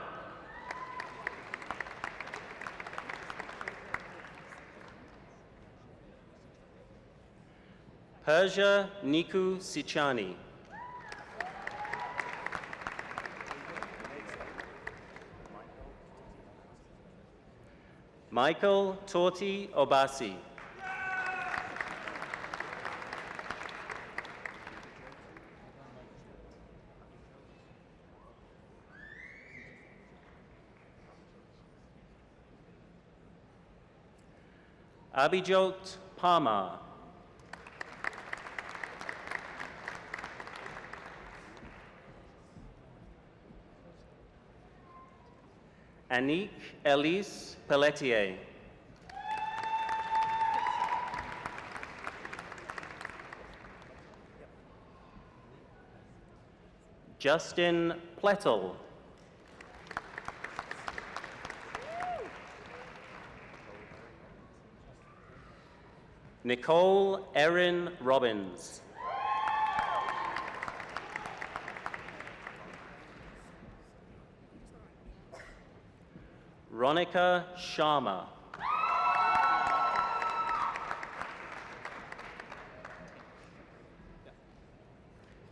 Persia Niku Sichani. Michael Torti Obasi. Abhijot Parmar. Anik Elise Pelletier. Justin Plettel. Nicole Erin Robbins. Ronica Sharma.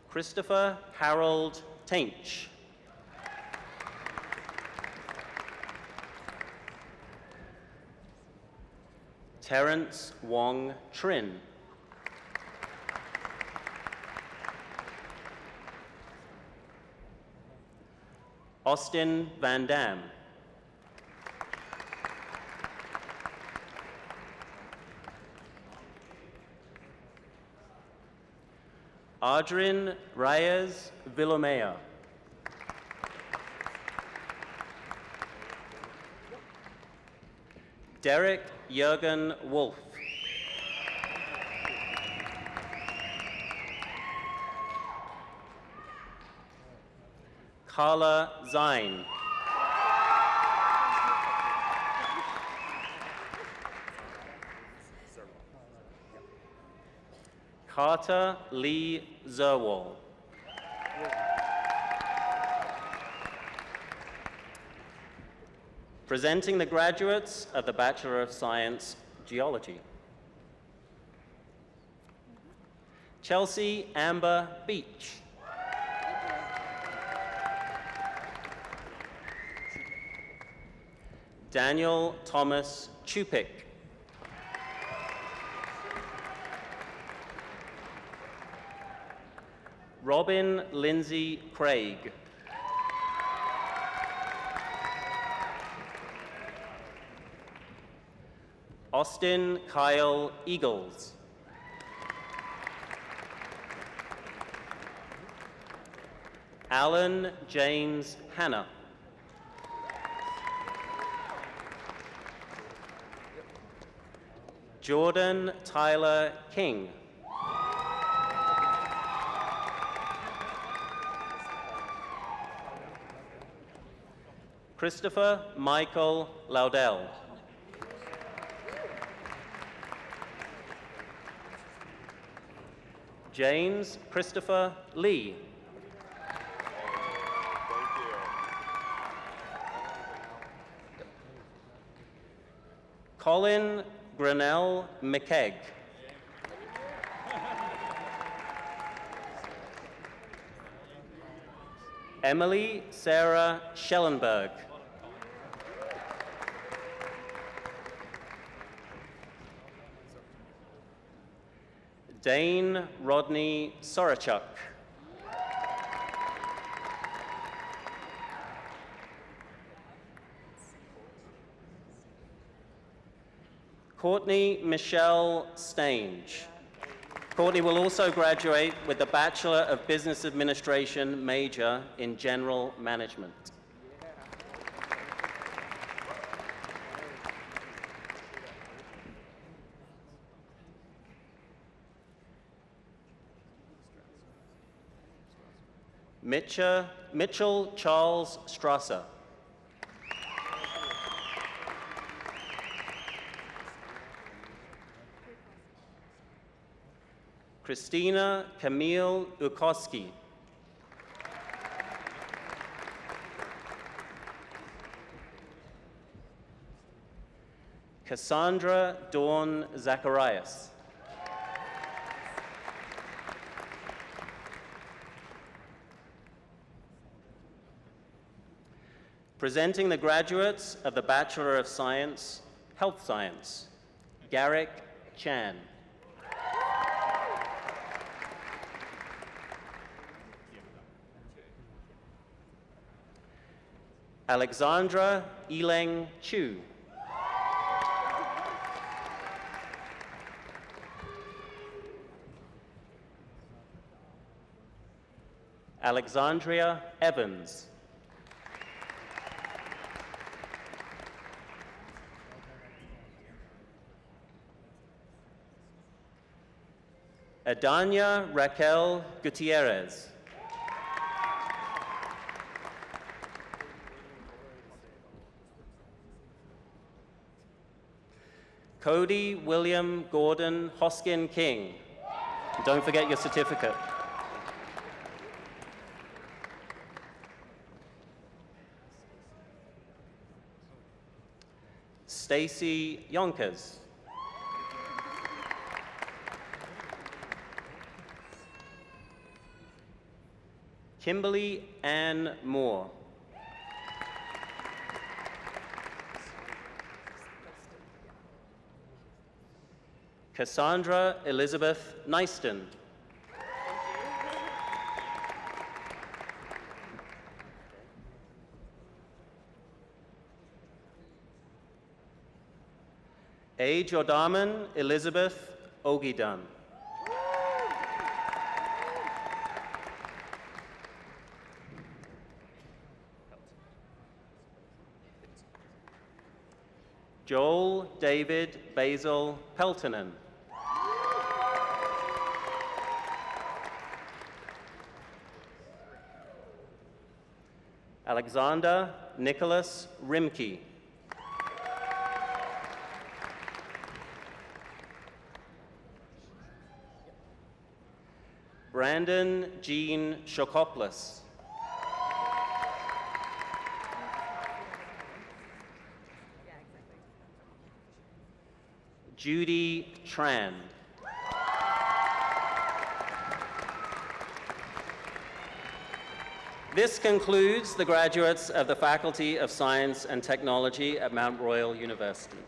Christopher Harold Tainch. Terence Wong Trin. Austin Van Dam. Adrian Reyes Villamea. Derek Jürgen Wolf. Carla Zine. Carter Lee Zerwall. Presenting the graduates of the Bachelor of Science, Geology. Chelsea Amber Beach. Daniel Thomas Chupik. Robin Lindsay Craig. Austin Kyle Eagles. Alan James Hanna. Jordan Tyler King. Christopher Michael Laudel. James Christopher Lee. Colin Grinnell McKegg. Emily Sarah Schellenberg. Dane Rodney Sorachuk. Courtney Michelle Stange. Courtney will also graduate with the Bachelor of Business Administration major in General Management. Mitchell Charles Strasser. Christina Camille Ukoski. Cassandra Dawn Zacharias. Presenting the graduates of the Bachelor of Science, Health Science, Garrick Chan. Alexandra Eleng Chu. Alexandria Evans. Adanya Raquel Gutierrez. Cody William Gordon Hoskin King. And don't forget your certificate. Stacy Yonkers. Kimberly Ann Moore. Cassandra Elizabeth Neiston. A. Jordaman Elizabeth Ogidan. Joel David Basil Peltonen. Alexander Nicholas Rimke. Brandon Jean Shokopoulos. Judy Tran. This concludes the graduates of the Faculty of Science and Technology at Mount Royal University.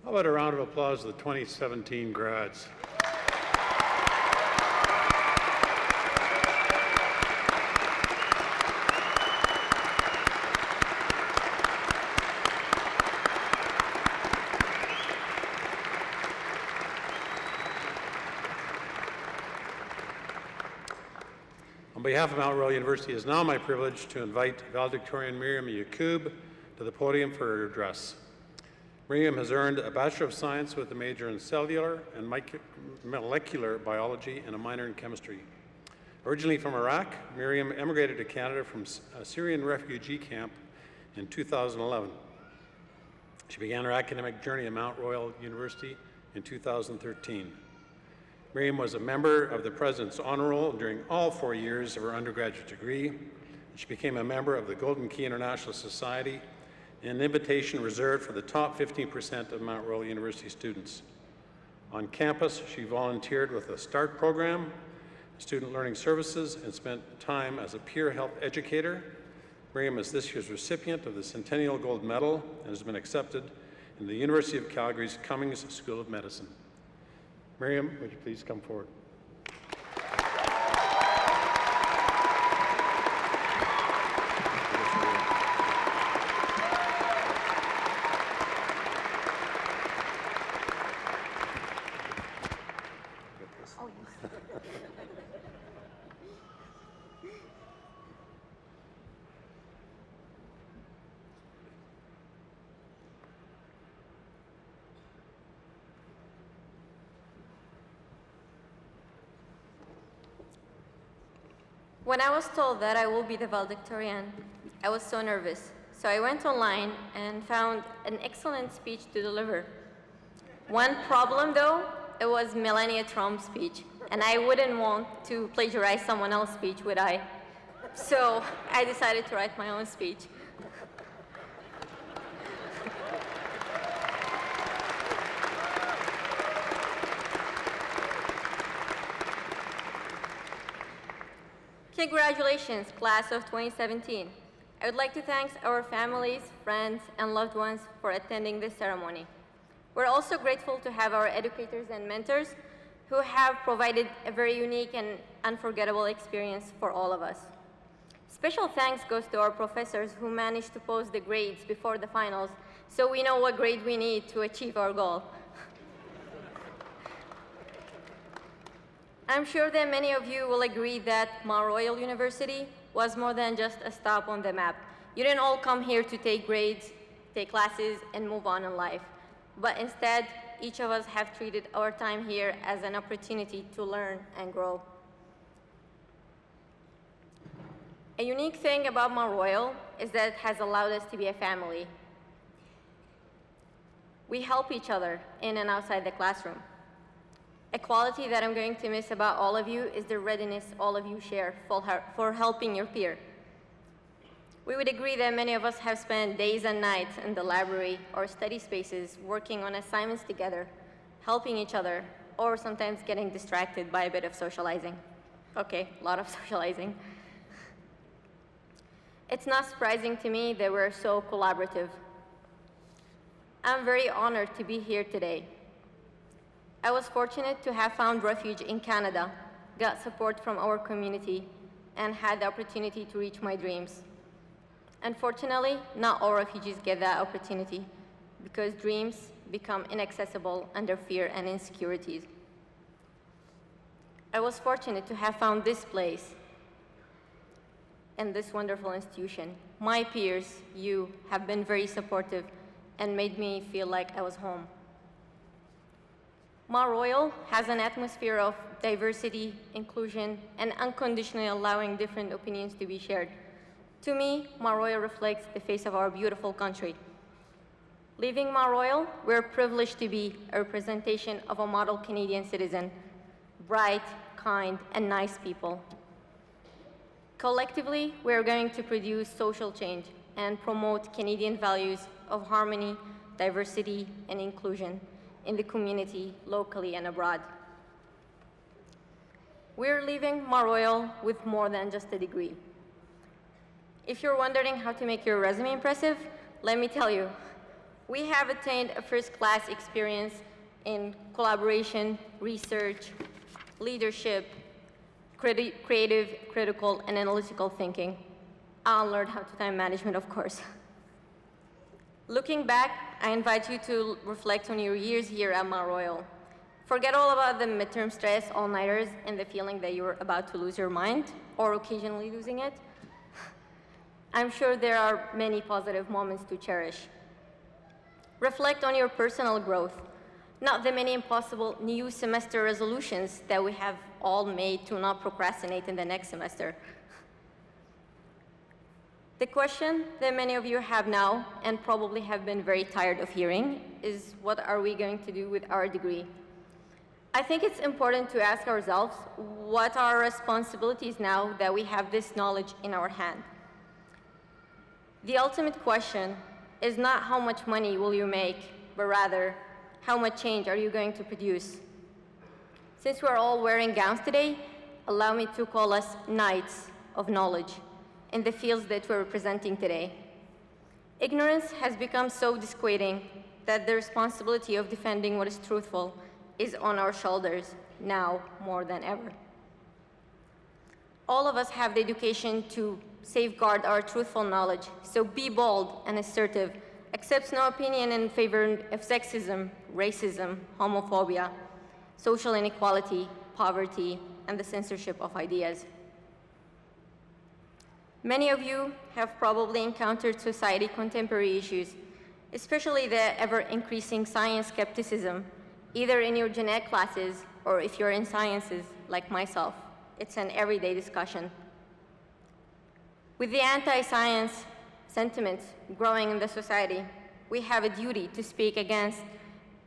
How about a round of applause to the 2017 grads? On behalf of Mount Royal University, it is now my privilege to invite Valedictorian Miriam Yacoub to the podium for her address. Miriam has earned a Bachelor of Science with a major in cellular and molecular biology and a minor in chemistry. Originally from Iraq, Miriam emigrated to Canada from a Syrian refugee camp in 2011. She began her academic journey at Mount Royal University in 2013. Miriam was a member of the President's Honor Roll during all 4 years of her undergraduate degree. She became a member of the Golden Key International Society, an invitation reserved for the top 15% of Mount Royal University students. On campus, she volunteered with the START program, Student Learning Services, and spent time as a peer health educator. Miriam is this year's recipient of the Centennial Gold Medal and has been accepted in the University of Calgary's Cummings School of Medicine. Miriam, would you please come forward?
When I was told that I will be the valedictorian, I was so nervous. So I went online and found an excellent speech to deliver. One problem though, it was Melania Trump's speech. And I wouldn't want to plagiarize someone else's speech, would I? So I decided to write my own speech. Congratulations, class of 2017. I would like to thank our families, friends, and loved ones for attending this ceremony. We're also grateful to have our educators and mentors who have provided a very unique and unforgettable experience for all of us. Special thanks goes to our professors who managed to post the grades before the finals, so we know what grade we need to achieve our goal. I'm sure that many of you will agree that Mount Royal University was more than just a stop on the map. You didn't all come here to take grades, take classes, and move on in life. But instead, each of us have treated our time here as an opportunity to learn and grow. A unique thing about Mount Royal is that it has allowed us to be a family. We help each other in and outside the classroom. A quality that I'm going to miss about all of you is the readiness all of you share for helping your peer. We would agree that many of us have spent days and nights in the library or study spaces working on assignments together, helping each other, or sometimes getting distracted by a bit of socializing. Okay, a lot of socializing. It's not surprising to me that we're so collaborative. I'm very honored to be here today. I was fortunate to have found refuge in Canada, got support from our community, and had the opportunity to reach my dreams. Unfortunately, not all refugees get that opportunity because dreams become inaccessible under fear and insecurities. I was fortunate to have found this place and this wonderful institution. My peers, you, have been very supportive and made me feel like I was home. Mount Royal has an atmosphere of diversity, inclusion, and unconditionally allowing different opinions to be shared. To me, Mount Royal reflects the face of our beautiful country. Leaving Mount Royal, we're privileged to be a representation of a model Canadian citizen, bright, kind, and nice people. Collectively, we're going to produce social change and promote Canadian values of harmony, diversity, and inclusion in the community, locally and abroad. We're leaving Mount Royal with more than just a degree. If you're wondering how to make your resume impressive, let me tell you, we have attained a first-class experience in collaboration, research, leadership, creative, critical, and analytical thinking. I learned how to time management, of course. Looking back, I invite you to reflect on your years here at Mount Royal. Forget all about the midterm stress, all-nighters, and the feeling that you're about to lose your mind, or occasionally losing it. I'm sure there are many positive moments to cherish. Reflect on your personal growth, not the many impossible new semester resolutions that we have all made to not procrastinate in the next semester. The question that many of you have now, and probably have been very tired of hearing, is what are we going to do with our degree? I think it's important to ask ourselves, what are our responsibilities now that we have this knowledge in our hand? The ultimate question is not how much money will you make, but rather, how much change are you going to produce? Since we're all wearing gowns today, allow me to call us knights of knowledge in the fields that we're representing today. Ignorance has become so dissuading that the responsibility of defending what is truthful is on our shoulders now more than ever. All of us have the education to safeguard our truthful knowledge, so be bold and assertive. Accepts no opinion in favor of sexism, racism, homophobia, social inequality, poverty, and the censorship of ideas. Many of you have probably encountered society contemporary issues, especially the ever-increasing science skepticism, either in your gen ed classes or if you're in sciences like myself. It's an everyday discussion. With the anti-science sentiments growing in the society, we have a duty to speak against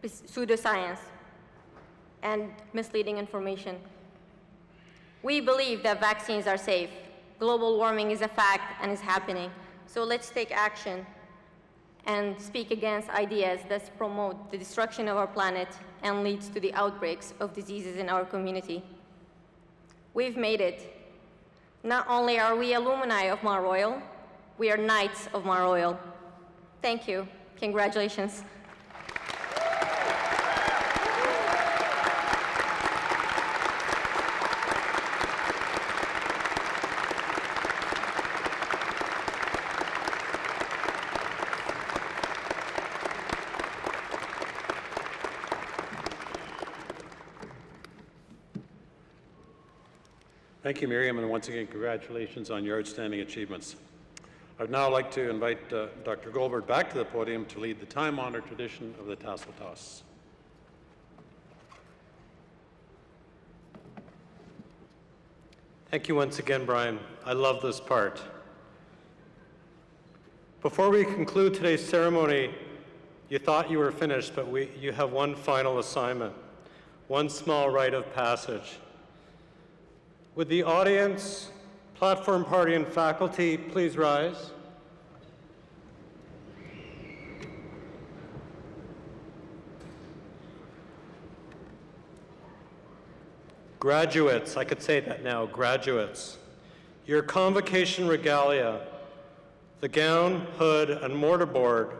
pseudoscience and misleading information. We believe that vaccines are safe. Global warming is a fact and is happening. So let's take action and speak against ideas that promote the destruction of our planet and leads to the outbreaks of diseases in our community. We've made it. Not only are we alumni of Mount Royal, we are knights of Mount Royal. Thank you. Congratulations.
Thank you, Miriam, and once again, congratulations on your outstanding achievements. I'd now like to invite Dr. Goldberg back to the podium to lead the time-honored tradition of the Tassel toss.
Thank you once again, Brian. I love this part. Before we conclude today's ceremony, you thought you were finished, but you have one final assignment, one small rite of passage. Would the audience, platform party, and faculty please rise? Graduates, I could say that now, graduates. Your convocation regalia, the gown, hood, and mortarboard,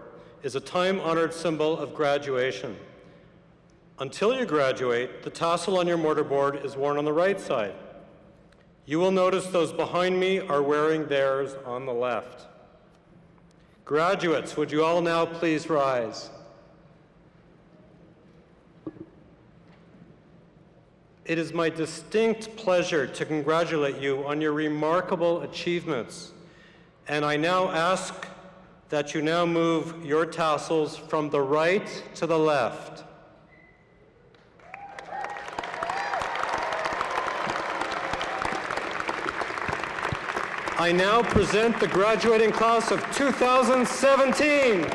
is a time-honored symbol of graduation. Until you graduate, the tassel on your mortarboard is worn on the right side. You will notice those behind me are wearing theirs on the left. Graduates, would you all now please rise? It is my distinct pleasure to congratulate you on your remarkable achievements, and I now ask that you now move your tassels from the right to the left. I now present the graduating class of 2017.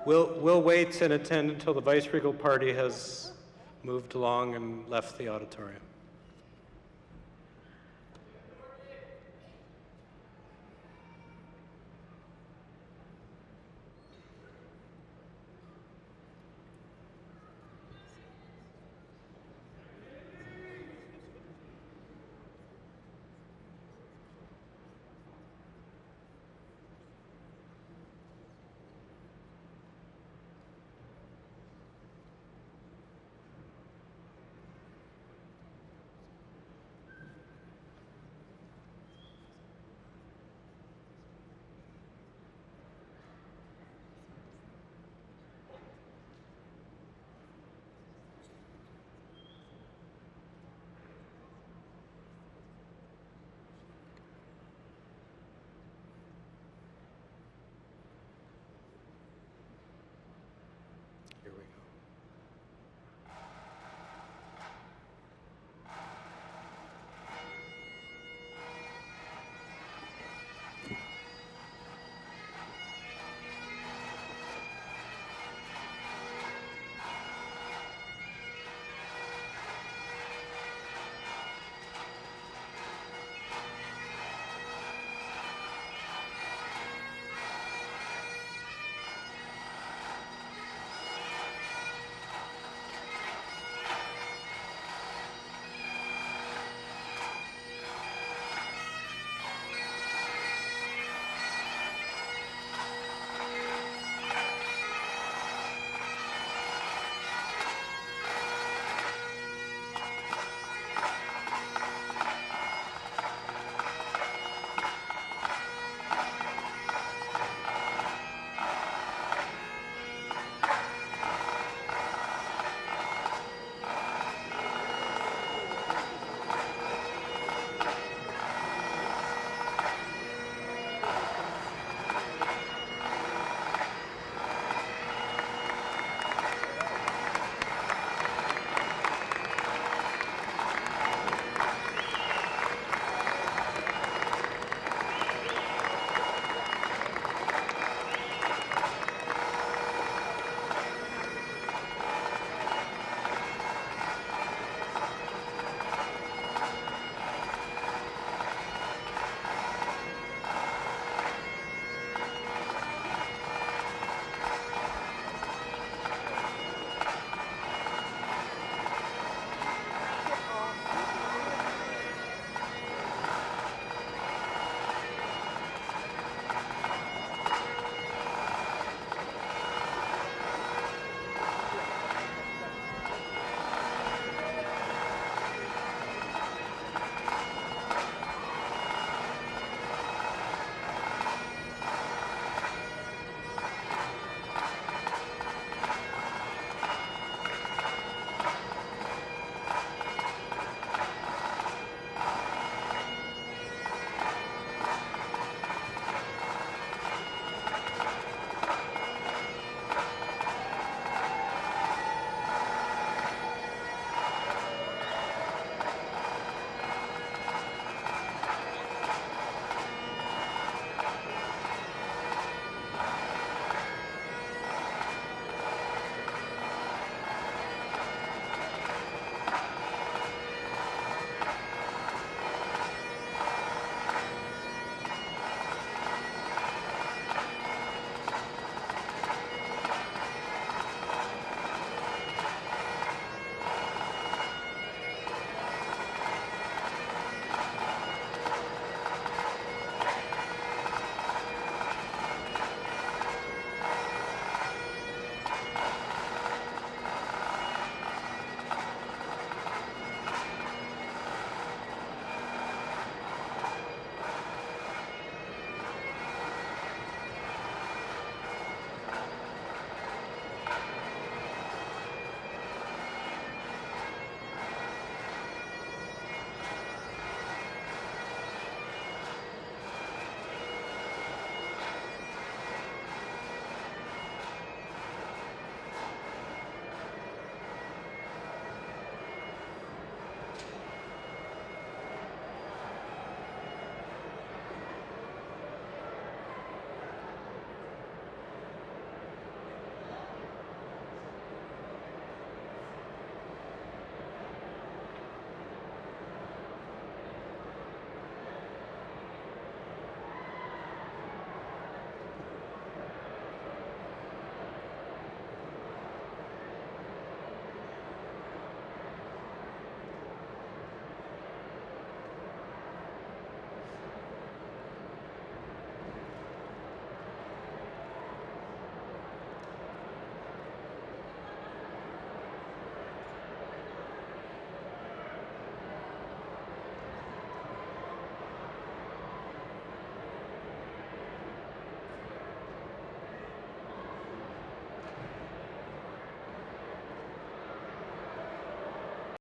We'll wait and attend until the vice-regal party has moved along and left the auditorium.